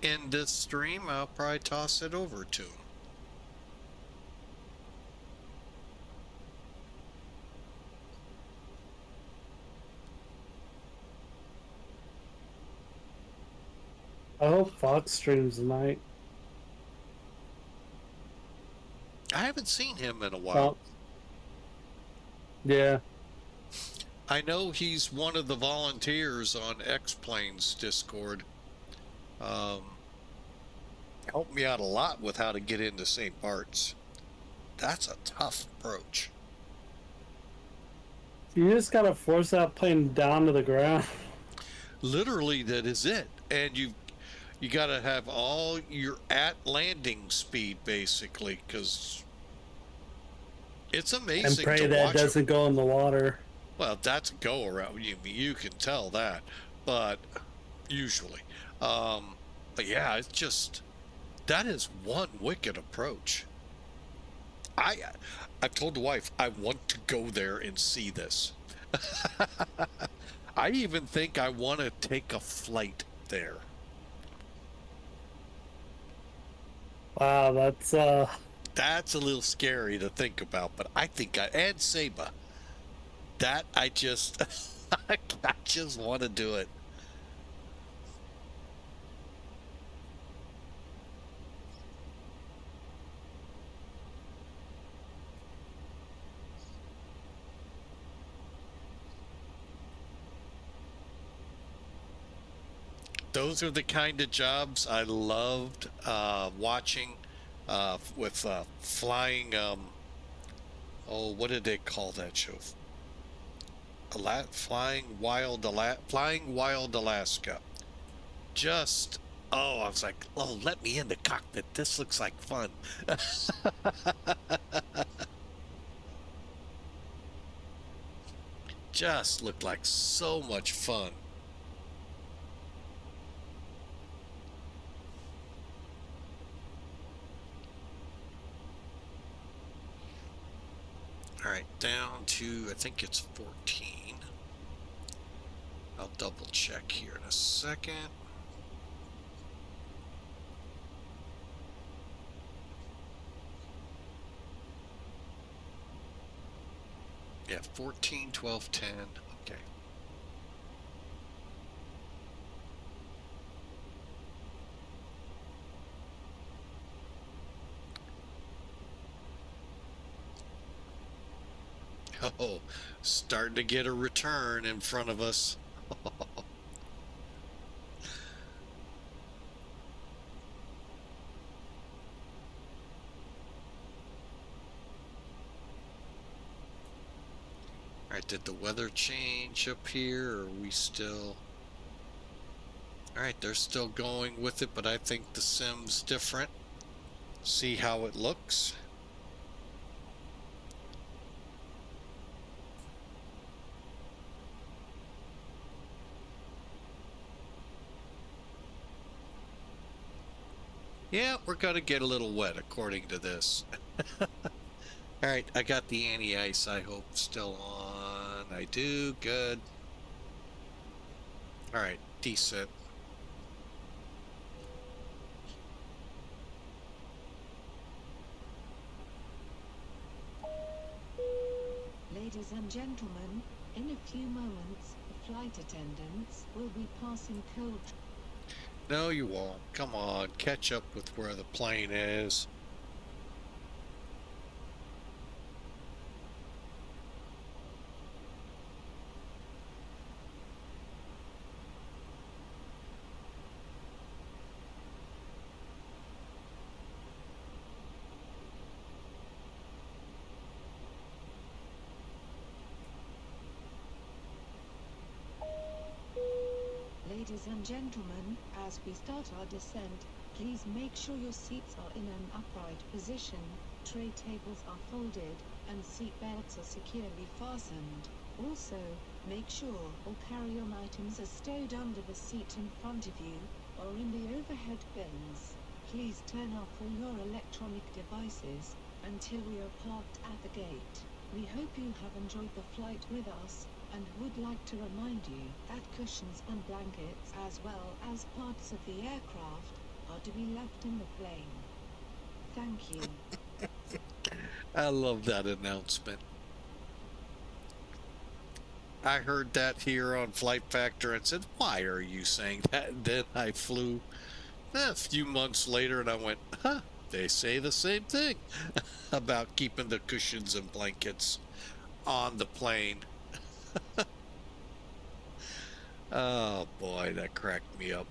Speaker 2: end this stream, I'll probably toss it over to him.
Speaker 9: I hope Fox streams tonight.
Speaker 2: I haven't seen him in a while.
Speaker 9: Well, yeah.
Speaker 2: I know he's one of the volunteers on X-Plane's Discord. Helped me out a lot with how to get into St. Bart's. That's a tough approach.
Speaker 9: You just gotta force that plane down to the ground.
Speaker 2: Literally, that is it. And you got to have all your at landing speed, basically, because it's amazing
Speaker 9: And pray
Speaker 2: to
Speaker 9: that
Speaker 2: watch
Speaker 9: doesn't go in the water.
Speaker 2: Well, that's a go around. You can tell that, but usually, but yeah, it's just that is one wicked approach. I've told the wife I want to go there and see this. I even think I want to take a flight there.
Speaker 9: Wow, that's
Speaker 2: That's a little scary to think about, but I think and Saba. That I just I just want to do it. Those are the kind of jobs I loved watching with flying. Oh, what did they call that show? Flying Wild Alaska. Just I was like, oh, let me in the cockpit. This looks like fun. Just looked like so much fun. All right, down to, I think it's 14. I'll double check here in a second. Yeah, 14, 12, 10. Okay. Oh, starting to get a return in front of us. Alright, did the weather change up here, or are we still... Alright, they're still going with it, but I think the sim's different. See how it looks. Yeah, we're gonna get a little wet according to this. Alright, I got the anti-ice, I hope, still on. I do, good. Alright, decent.
Speaker 6: Ladies and gentlemen, in a few moments, the flight attendants will be passing cold.
Speaker 2: No, you won't. Come on, catch up with where the plane is.
Speaker 6: Ladies and gentlemen, as we start our descent, please make sure your seats are in an upright position, tray tables are folded, and seat belts are securely fastened. Also, make sure all carry-on items are stowed under the seat in front of you, or in the overhead bins. Please turn off all your electronic devices until we are parked at the gate. We hope you have enjoyed the flight with us, and would like to remind you that cushions and blankets as well as parts of the aircraft are to be left in the plane. Thank you.
Speaker 2: I love that announcement. I heard that here on Flight Factor and said, why are you saying that? And then I flew a few months later and I went, huh, they say the same thing about keeping the cushions and blankets on the plane. Oh boy, that cracked me up.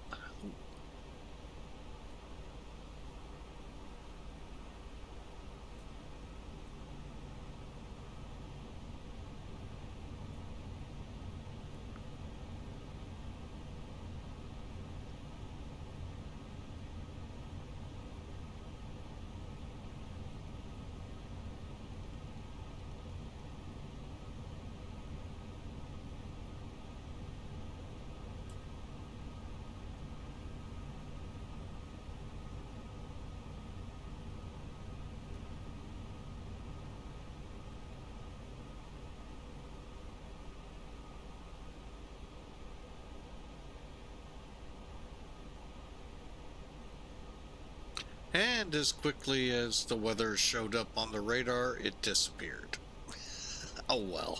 Speaker 2: And as quickly as the weather showed up on the radar, it disappeared. Oh well.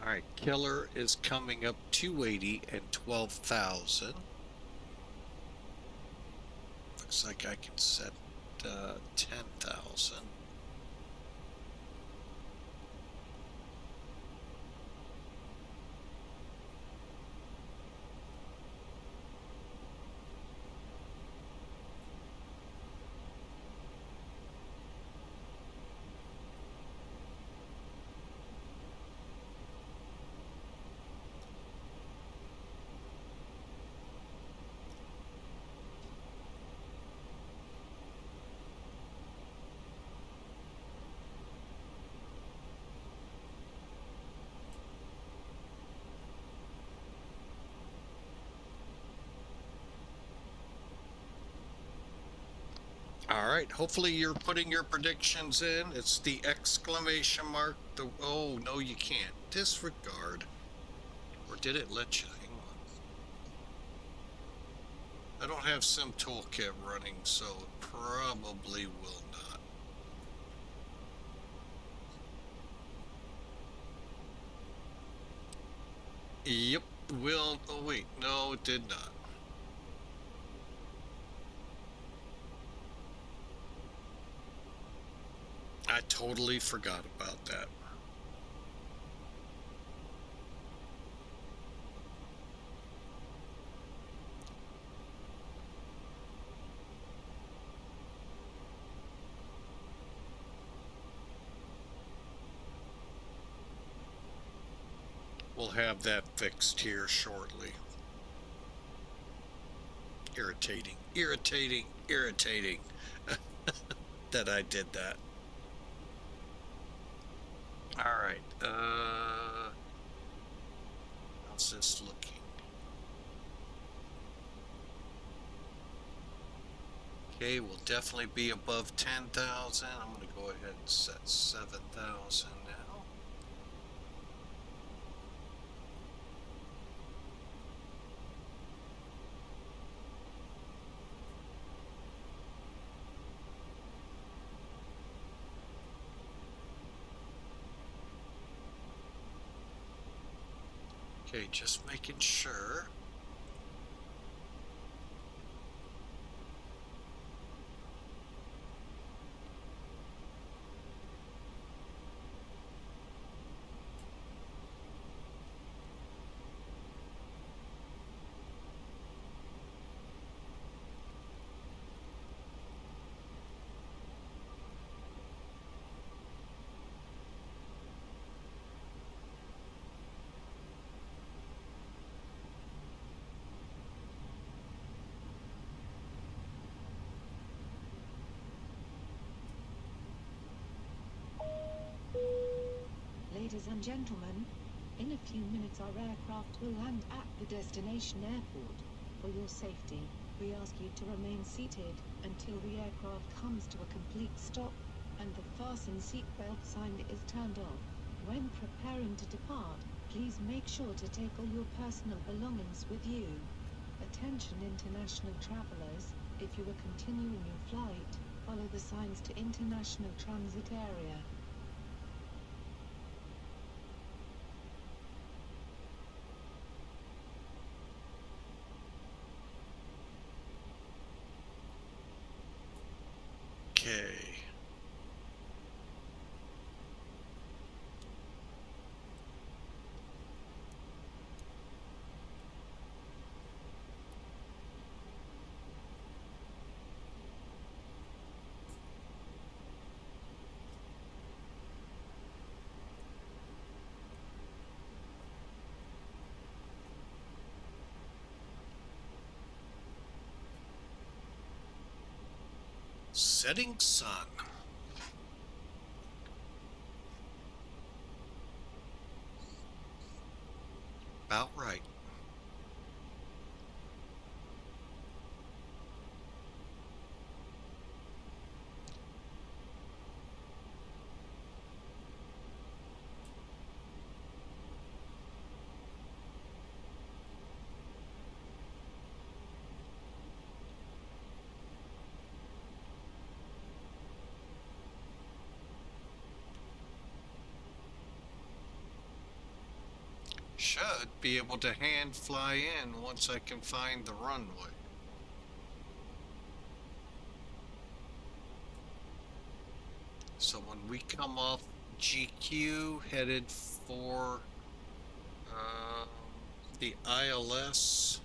Speaker 2: All right, Killer is coming up 280 and 12,000. Looks like I can set 10,000. All right. Hopefully you're putting your predictions in. It's the exclamation mark. The oh no, you can't. Disregard. Or did it let you? Hang on. I don't have Sim Toolkit running, so it probably will not. Yep. Will. Oh wait. No, it did not. I totally forgot about that. We'll have that fixed here shortly. Irritating, irritating, irritating that I did that. All right. How's this looking? Okay, we'll definitely be above 10,000. I'm going to go ahead and set 7,000 now. Okay, just making sure.
Speaker 6: Ladies and gentlemen, in a few minutes our aircraft will land at the destination airport. For your safety, we ask you to remain seated until the aircraft comes to a complete stop and the fasten seatbelt sign is turned off. When preparing to depart, please make sure to take all your personal belongings with you. Attention international travelers, if you are continuing your flight, follow the signs to International Transit Area.
Speaker 2: Okay. Setting sun. About right. Should be able to hand fly in once I can find the runway. So when we come off GQ headed for the ILS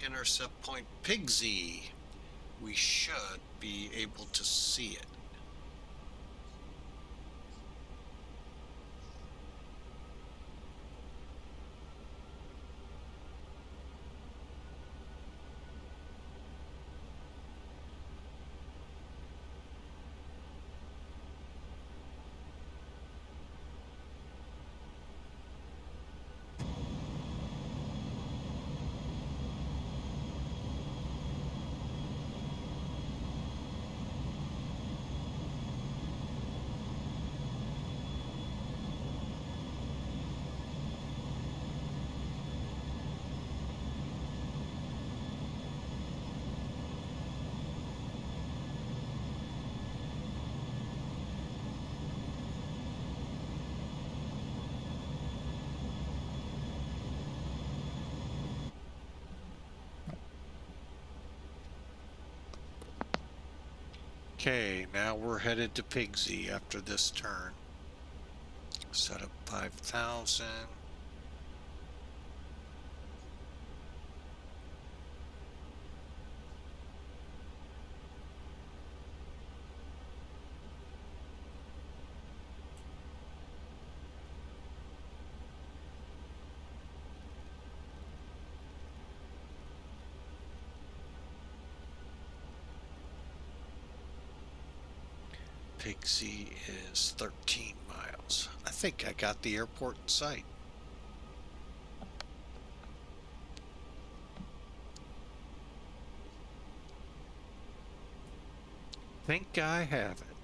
Speaker 2: intercept point Pigsy, we should be able to see it. Okay, now we're headed to Pigsy after this turn. Set up 5,000. Pigsy is 13 miles. I think I got the airport in sight. Think I have it.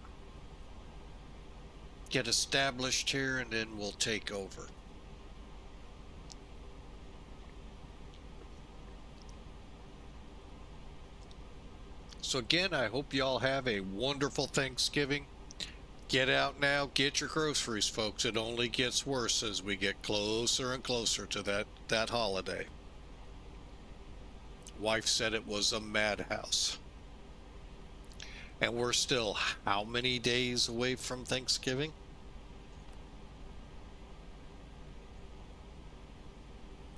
Speaker 2: Get established here and then we'll take over. So again, I hope you all have a wonderful Thanksgiving. Get out now, get your groceries, folks. It only gets worse as we get closer and closer to that holiday. Wife said it was a madhouse. And we're still how many days away from Thanksgiving?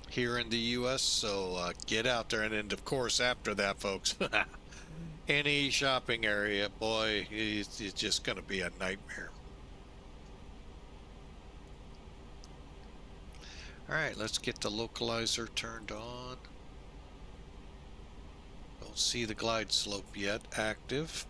Speaker 2: Here in the U.S., so get out there. And then, of course, after that, folks, any shopping area, boy, it's just going to be a nightmare. All right, let's get the localizer turned on. Don't see the glide slope yet active.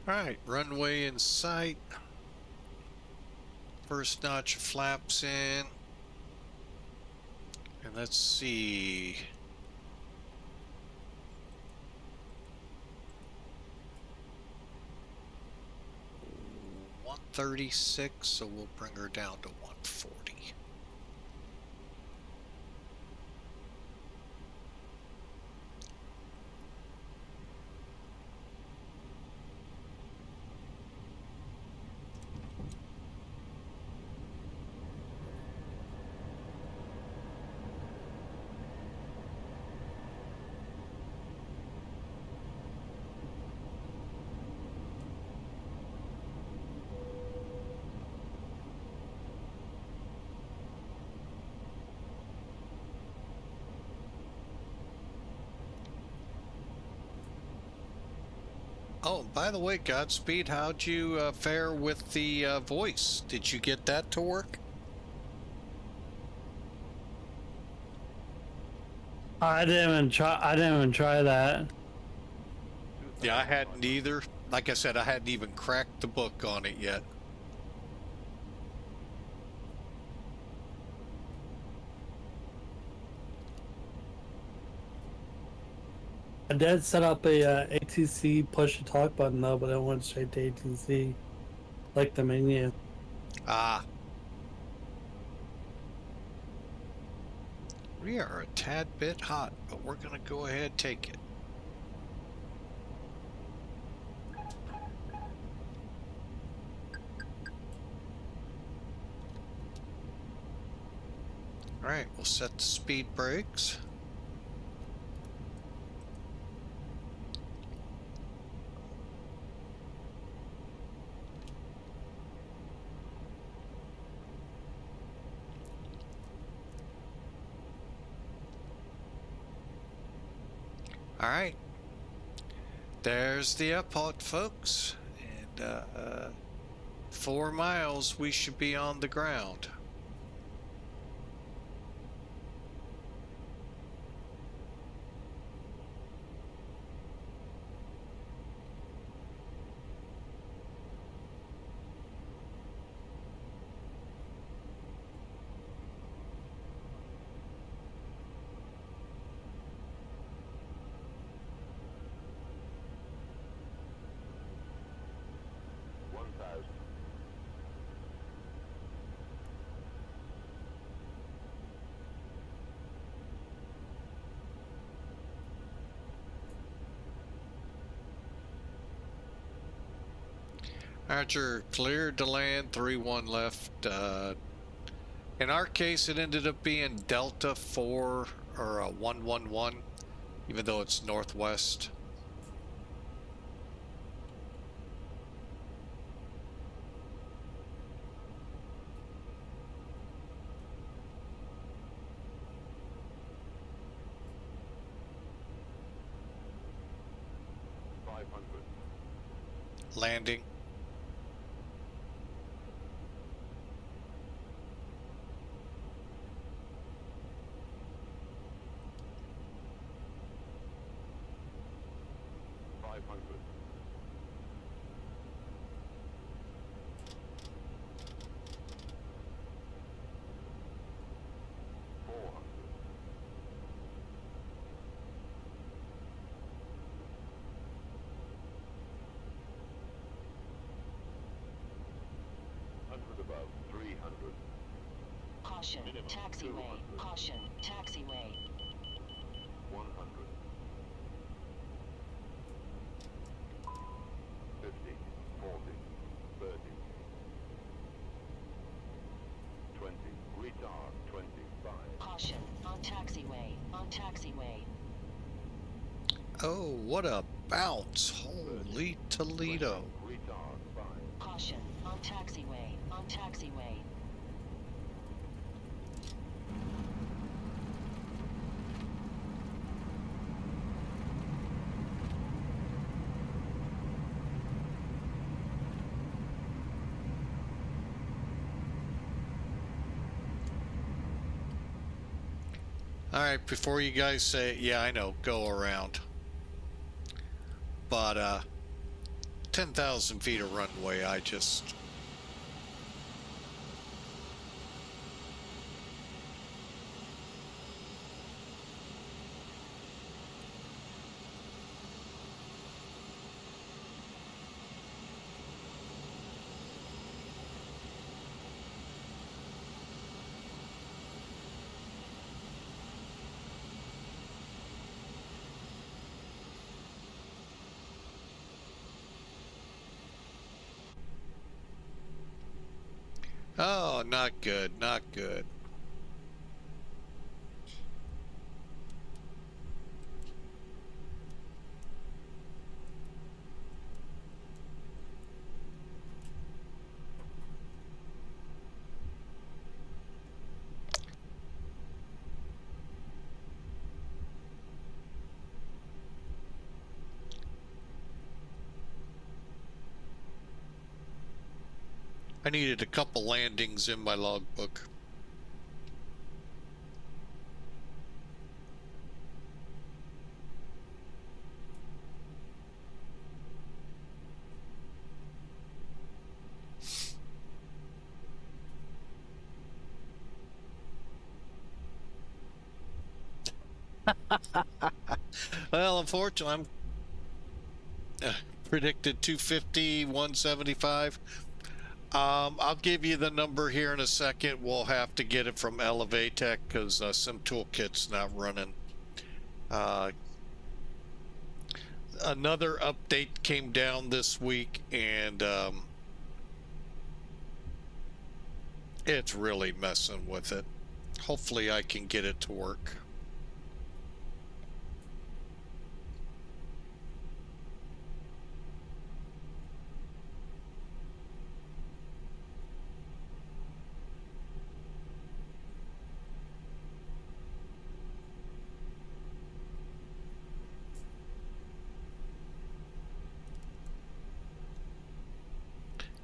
Speaker 2: All right, runway in sight. First notch of flaps in. And let's see. .136, so we'll bring her down to 140. Oh, by the way, Godspeed, how'd you fare with the voice? Did you get that to work?
Speaker 9: I didn't even try that.
Speaker 2: Yeah, I hadn't either. Like I said, I hadn't even cracked the book on it yet.
Speaker 9: I did set up a ATC push to talk button though, but it went straight to ATC, like the menu.
Speaker 2: Ah. We are a tad bit hot, but we're going to go ahead and take it. All right, we'll set the speed brakes. All right, there's the airport, folks, and 4 miles we should be on the ground. Archer cleared to land, 3-1 left. In our case, it ended up being Delta 4 or a 111, even though it's northwest. Landing.
Speaker 8: Above 300.
Speaker 3: Caution, taxiway. Caution, taxiway.
Speaker 8: 100. 50, 40, 30, 20, retard 25.
Speaker 3: Caution, on taxiway, on taxiway.
Speaker 2: Oh, what a bounce. Holy Toledo.
Speaker 8: Retard 5.
Speaker 3: Caution, on taxiway, on taxiway.
Speaker 2: All right, before you guys say, yeah, I know, go around. But 10,000 feet of runway, I just... Oh, not good, not good. I needed a couple landings in my logbook. Well, unfortunately, I'm predicted 250, 175. I'll give you the number here in a second. We'll have to get it from Elevatech because Sim Toolkit's not running. Another update came down this week, and it's really messing with it. Hopefully I can get it to work.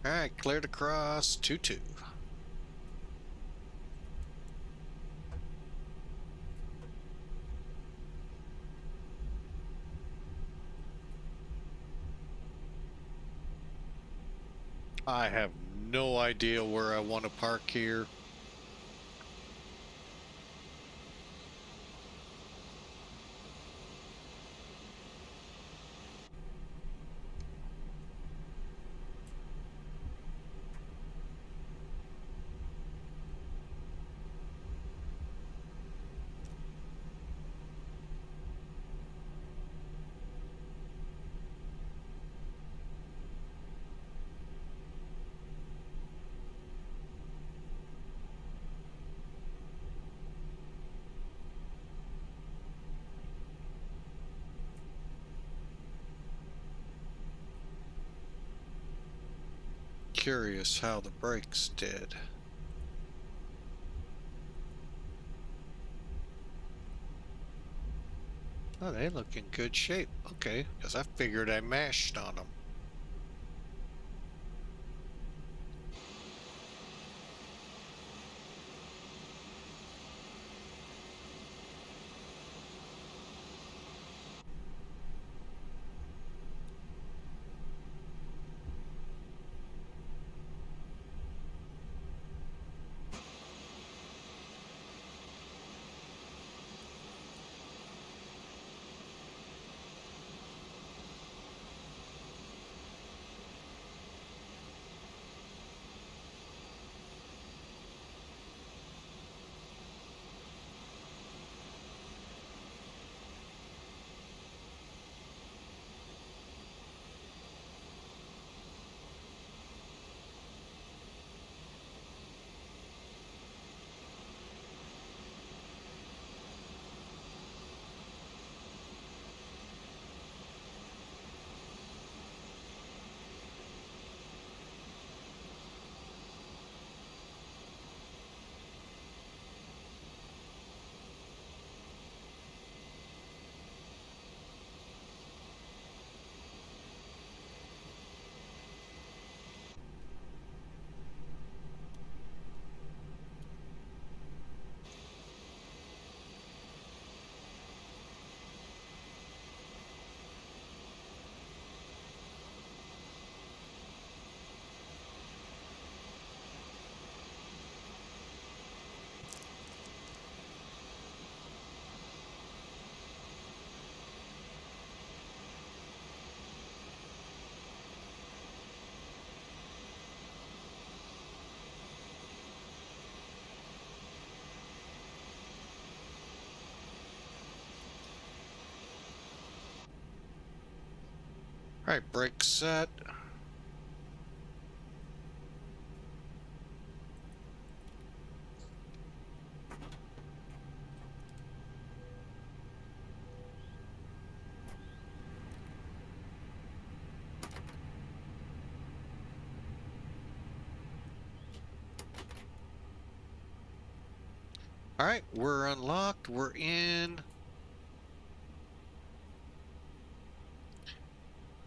Speaker 2: All right, cleared across 2-2. I have no idea where I want to park here. curious how the brakes did. Oh, they look in good shape. Okay, because I figured I mashed on them. All right, brake set. All right, we're unlocked. We're in.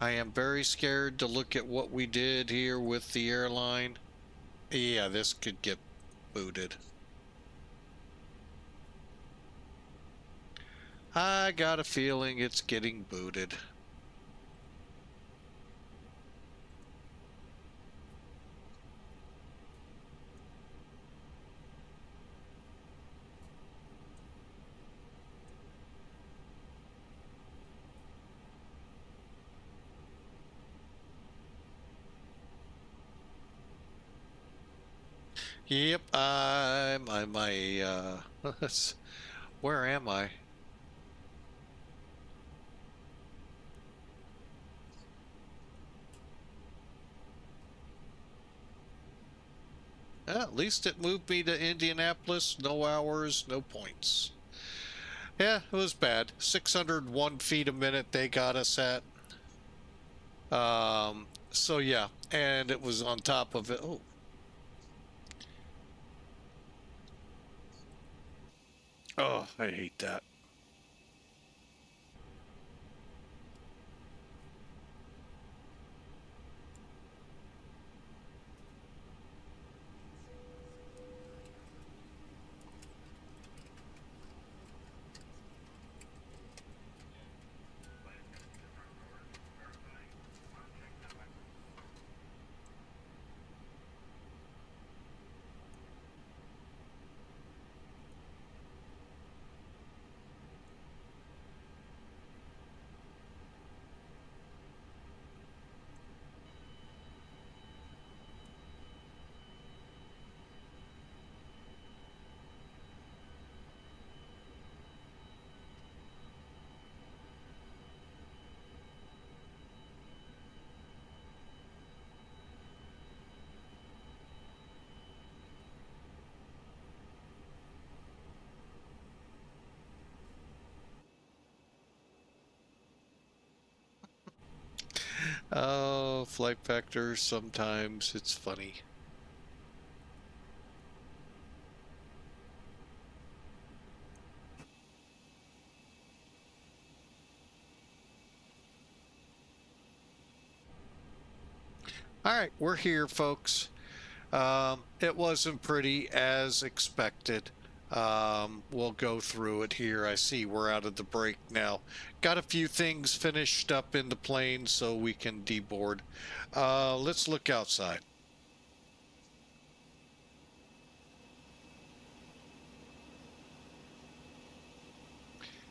Speaker 2: I am very scared to look at what we did here with the airline. Yeah, this could get booted. I got a feeling it's getting booted. Yep, where am I? At least it moved me to Indianapolis. No hours, no points. Yeah, it was bad. 601 feet a minute they got us at. So yeah, and it was on top of it. Oh. Oh, I hate that. Oh, flight factor, sometimes it's funny. All right, we're here, folks. It wasn't pretty as expected. We'll go through it here. I see we're out of the break now. Got a few things finished up in the plane so we can deboard. Let's look outside.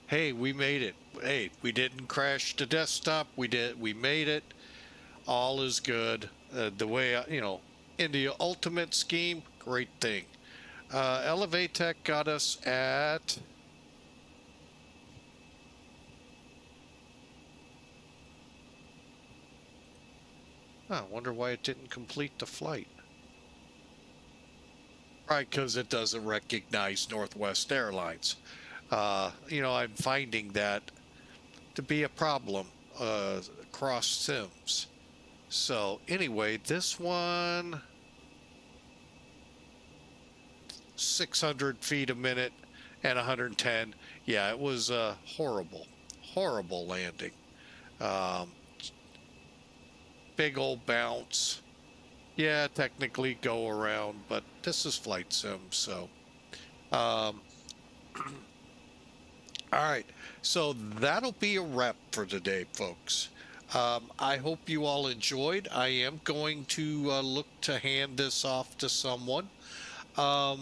Speaker 2: Hey, we made it. Hey, we didn't crash the desktop. We made it. All is good. The way, in the ultimate scheme, great thing. Elevatech got us at... I wonder why it didn't complete the flight. Right, because it doesn't recognize Northwest Airlines. I'm finding that to be a problem across sims. So anyway, this one, 600 feet a minute and 110. Yeah, it was a horrible landing. Big old bounce. Yeah, technically go around, but this is flight sim, so. All right, so that'll be a wrap for today, folks. I hope you all enjoyed. I am going to look to hand this off to someone. I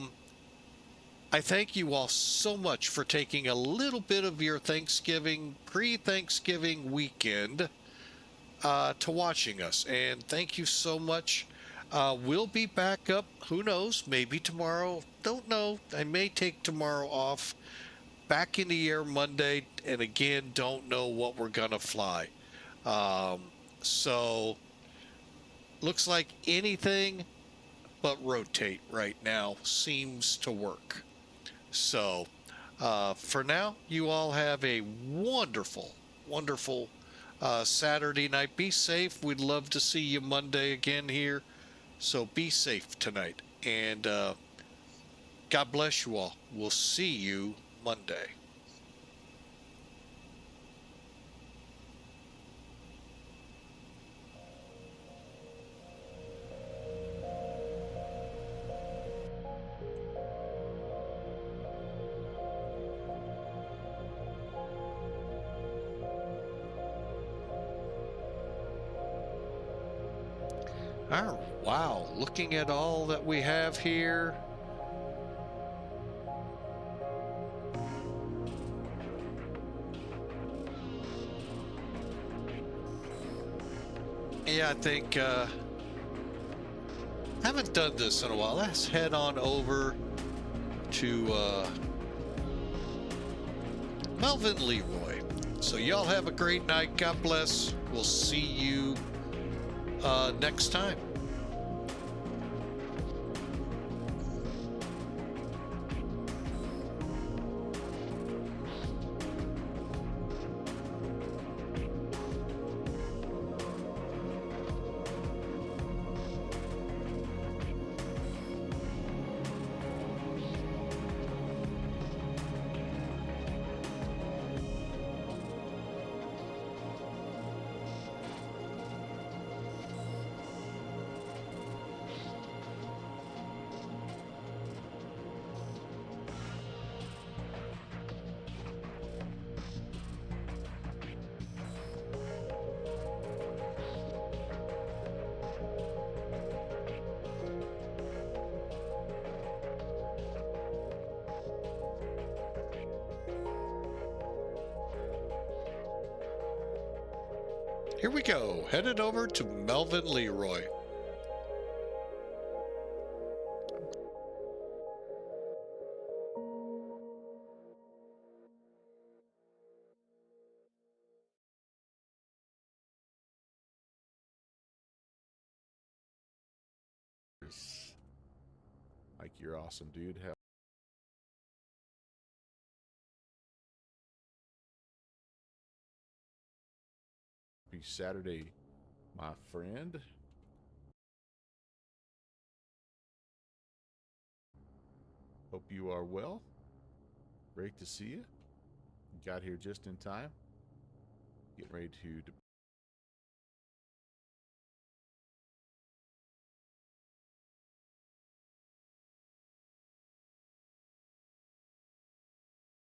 Speaker 2: thank you all so much for taking a little bit of your Thanksgiving, pre-Thanksgiving weekend to watching us. And thank you so much. We'll be back up. Who knows? Maybe tomorrow. Don't know. I may take tomorrow off. Back in the air Monday. And again, don't know what we're going to fly. So looks like anything but rotate right now seems to work. So for now, you all have a wonderful Saturday night. Be safe. We'd love to see you Monday again here. So be safe tonight. And God bless you all. We'll see you Monday. Oh, wow, looking at all that we have here. Yeah, I think I haven't done this in a while. Let's head on over to Melvin Leroy. So y'all have a great night. God bless. We'll see you next time. Here we go, headed over to Melvin Leroy.
Speaker 10: Mike, you're awesome, dude. Happy Saturday My friend. Hope you are well. Great to see you. Got here just in time. Getting ready to